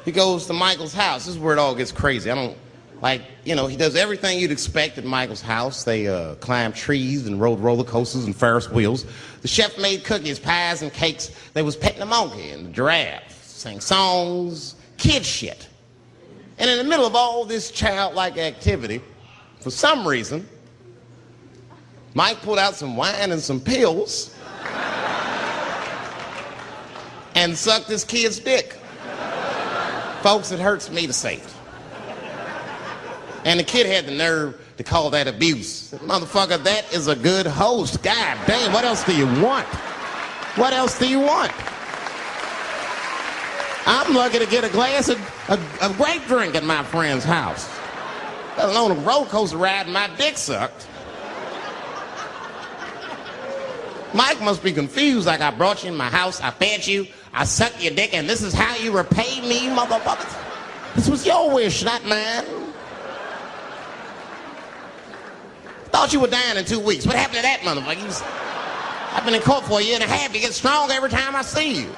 he goes to Michael's house. This is where it all gets crazy. I don't, like, you know, he does everything you'd expect at Michael's house. They climb trees and rode roller coasters and Ferris wheels. The chef made cookies, pies, and cakes. They was petting the monkey and the giraffe, sang songs, kid shit. And in the middle of all this childlike activity, for some reason, Mike pulled out some wine and some pills and sucked this kid's dick. Folks, it hurts me to say it. And the kid had the nerve to call that abuse. Motherfucker, that is a good host. God damn, what else do you want? What else do you want? I'm lucky to get a glass of grape drink at my friend's house. Let alone a roller coaster ride and my dick sucked. Mike must be confused, like I brought you in my house, I fed you, I sucked your dick, and this is how you repay me, motherfuckers? This was your wish, not mine. Thought you were dying in 2 weeks. What happened to that motherfucker? I've been in court for 1.5 years. You get stronger every time I see you.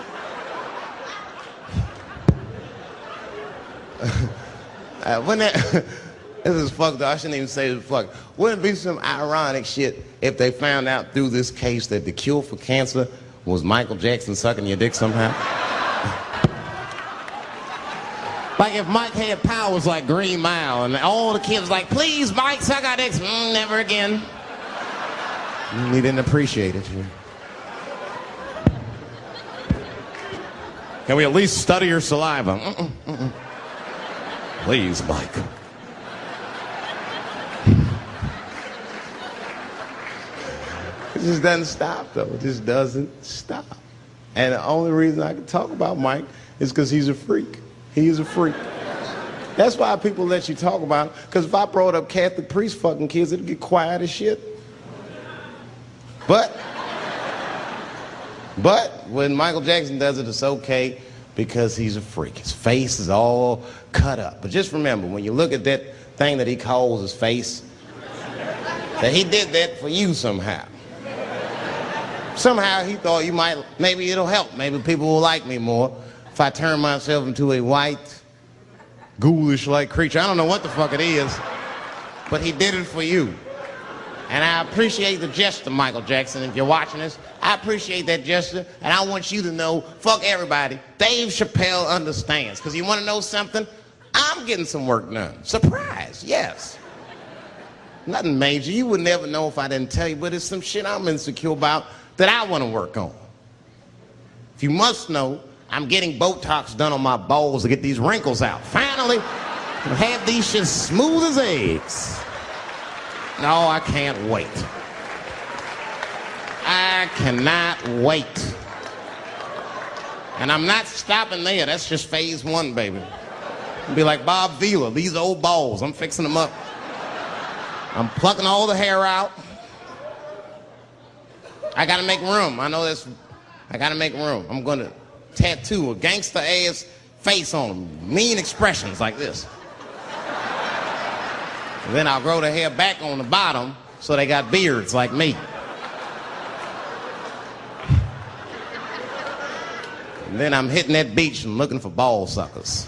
This is fucked up. I shouldn't even say this fuck. Wouldn't it be some ironic shit if they found out through this case that the cure for cancer was Michael Jackson sucking your dick somehow? Like if Mike had powers like Green Mile and all the kids like, please, Mike, suck our dicks. Never again. He didn't appreciate it. Can we at least study your saliva? Please, Mike. It just doesn't stop, though. It just doesn't stop. And the only reason I can talk about Mike is because he's a freak. He is a freak. That's why people let you talk about him. Because if I brought up Catholic priest fucking kids, it'd get quiet as shit. But when Michael Jackson does it, it's okay because he's a freak. His face is all cut up. But just remember, when you look at that thing that he calls his face, that he did that for you somehow. Somehow he thought you might, maybe it'll help. Maybe people will like me more if I turn myself into a white, ghoulish-like creature. I don't know what the fuck it is, but he did it for you. And I appreciate the gesture, Michael Jackson. If you're watching this, I appreciate that gesture, and I want you to know, fuck everybody, Dave Chappelle understands. Because you want to know something? I'm I'm getting some work done. Surprise, yes. Nothing major. You would never know if I didn't tell you, but it's some shit I'm insecure about that I want to work on. If you must know, I'm getting Botox done on my balls to get these wrinkles out. Finally, I'll have these shits smooth as eggs. No, I can't wait. I cannot wait. And I'm not stopping there. That's just phase one, baby. I'll be like Bob Vila, these old balls. I'm fixing them up. I'm plucking all the hair out. I gotta make room. I know this. I gotta make room. I'm gonna tattoo a gangster ass face on them. Mean expressions like this. And then I'll grow the hair back on the bottom so they got beards like me. And then I'm hitting that beach and looking for ball suckers.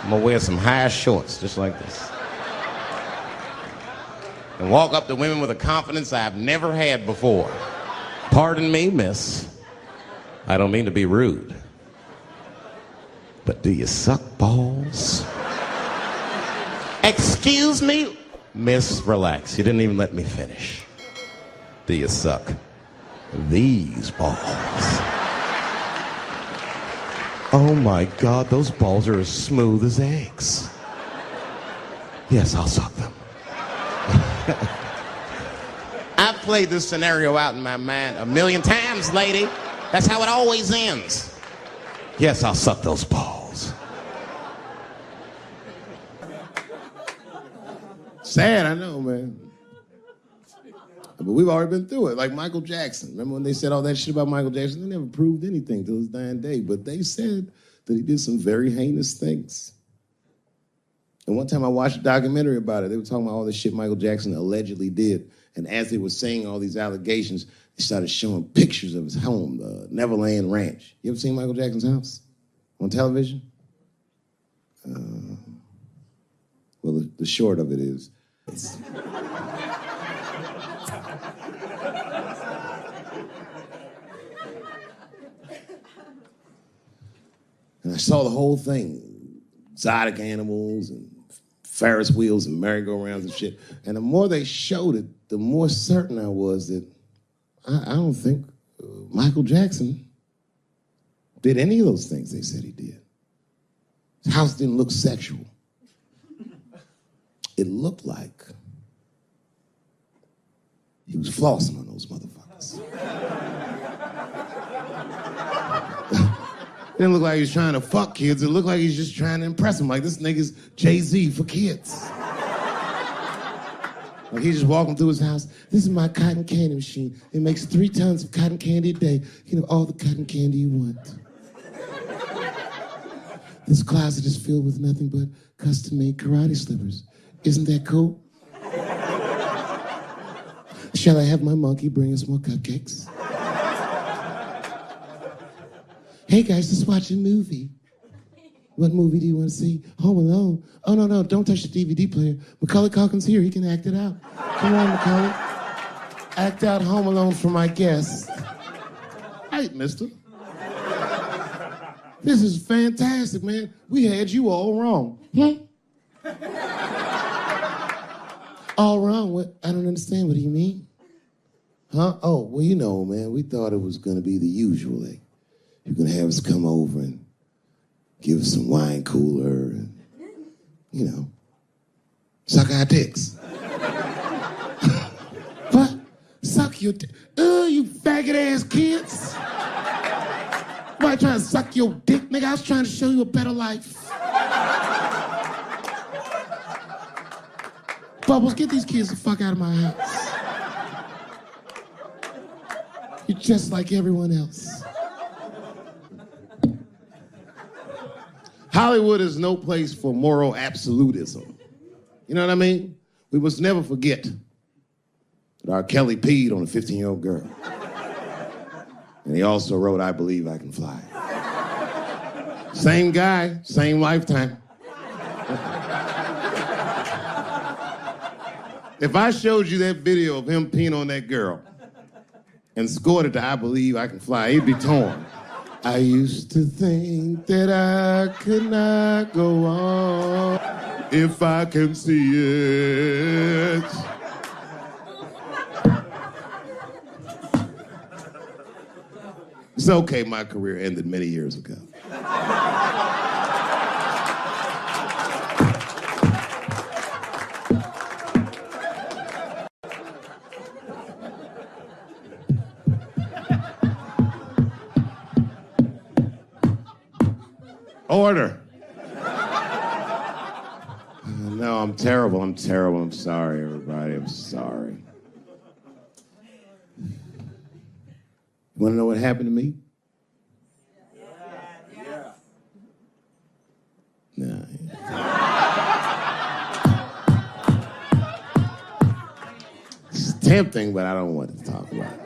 I'm gonna wear some high shorts just like this. And walk up to women with a confidence I've never had before. Pardon me, miss. I don't mean to be rude. But do you suck balls? Excuse me? Miss, relax. You didn't even let me finish. Do you suck these balls? Oh my God, those balls are as smooth as eggs. Yes, I'll suck them. I've played this scenario out in my mind a million times, lady. That's how it always ends. Yes, I'll suck those balls. Sad, I know, man. But we've already been through it. Like Michael Jackson. Remember when they said all that shit about Michael Jackson? They never proved anything till his dying day. But they said that he did some very heinous things. And one time I watched a documentary about it. They were talking about all the shit Michael Jackson allegedly did. And as they were saying all these allegations, they started showing pictures of his home, the Neverland Ranch. You ever seen Michael Jackson's house on television? Well, the short of it is, and I saw the whole thing, exotic animals and Ferris wheels and merry-go-rounds and shit. And the more they showed it, the more certain I was that I don't think Michael Jackson did any of those things they said he did. His house didn't look sexual. It looked like he was flossing on those motherfuckers. It didn't look like he was trying to fuck kids. It looked like he's just trying to impress them. Like, this nigga's Jay-Z for kids. Like, he's just walking through his house. This is my cotton candy machine. It makes 3 tons of cotton candy a day. You know, all the cotton candy you want. This closet is filled with nothing but custom-made karate slippers. Isn't that cool? Shall I have my monkey bring us more cupcakes? Hey guys, let's watch a movie. What movie do you want to see? Home Alone. Oh, no, don't touch the DVD player. Macaulay Culkin's here, he can act it out. Come on, Macaulay. Act out Home Alone for my guests. Hey, mister. This is fantastic, man. We had you all wrong. All wrong? What? I don't understand. What do you mean? Huh? Oh, well, you know, man, we thought it was going to be the usual. Like, you're going to have us come over and give us some wine cooler and, you know, suck our dicks. What? Suck your dick? You faggot-ass kids. Why trying to suck your dick, nigga? I was trying to show you a better life. Bubbles, get these kids the fuck out of my house. You're just like everyone else. Hollywood is no place for moral absolutism. You know what I mean? We must never forget that R. Kelly peed on a 15-year-old girl. And he also wrote, I Believe I Can Fly. Same guy, same lifetime. If I showed you that video of him peeing on that girl and scored it to I Believe I Can Fly, he'd be torn. I used to think that I could not go on if I can see it. It's okay, my career ended many years ago. Order. No, I'm terrible. I'm terrible. I'm sorry, everybody. I'm sorry. You want to know what happened to me? Nah. It's tempting, but I don't want to talk about it.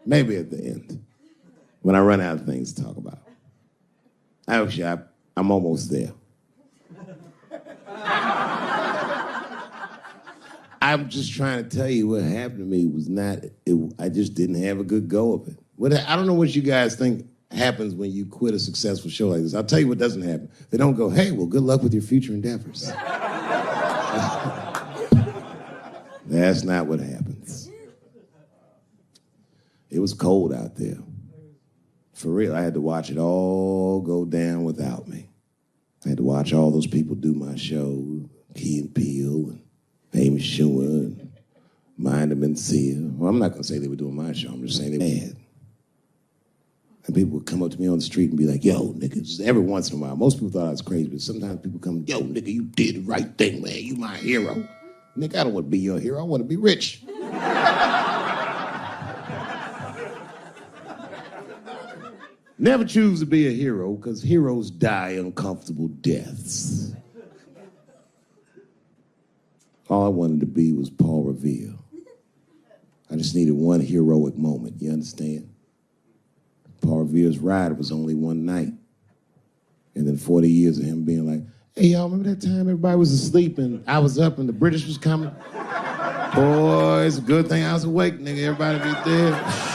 Maybe at the end, when I run out of things to talk about. Actually, I'm almost there. I'm just trying to tell you what happened to me was not, I just didn't have a good go of it. I don't know what you guys think happens when you quit a successful show like this. I'll tell you what doesn't happen. They don't go, hey, well, good luck with your future endeavors. That's not what happens. It was cold out there. For real, I had to watch it all go down without me. I had to watch all those people do my show, Key and Peele, and Amy Schumer, and Mind and Mencia. Well, I'm not going to say they were doing my show. I'm just saying they were mad. And people would come up to me on the street and be like, yo, nigga, just every once in a while. Most people thought I was crazy, but sometimes people come, yo, nigga, you did the right thing, man. You my hero. Nigga, I don't want to be your hero. I want to be rich. Never choose to be a hero, because heroes die uncomfortable deaths. All I wanted to be was Paul Revere. I just needed one heroic moment, you understand? Paul Revere's ride was only one night. And then 40 years of him being like, hey, y'all, remember that time everybody was asleep and I was up and the British was coming? Boy, it's a good thing I was awake, nigga. Everybody be dead.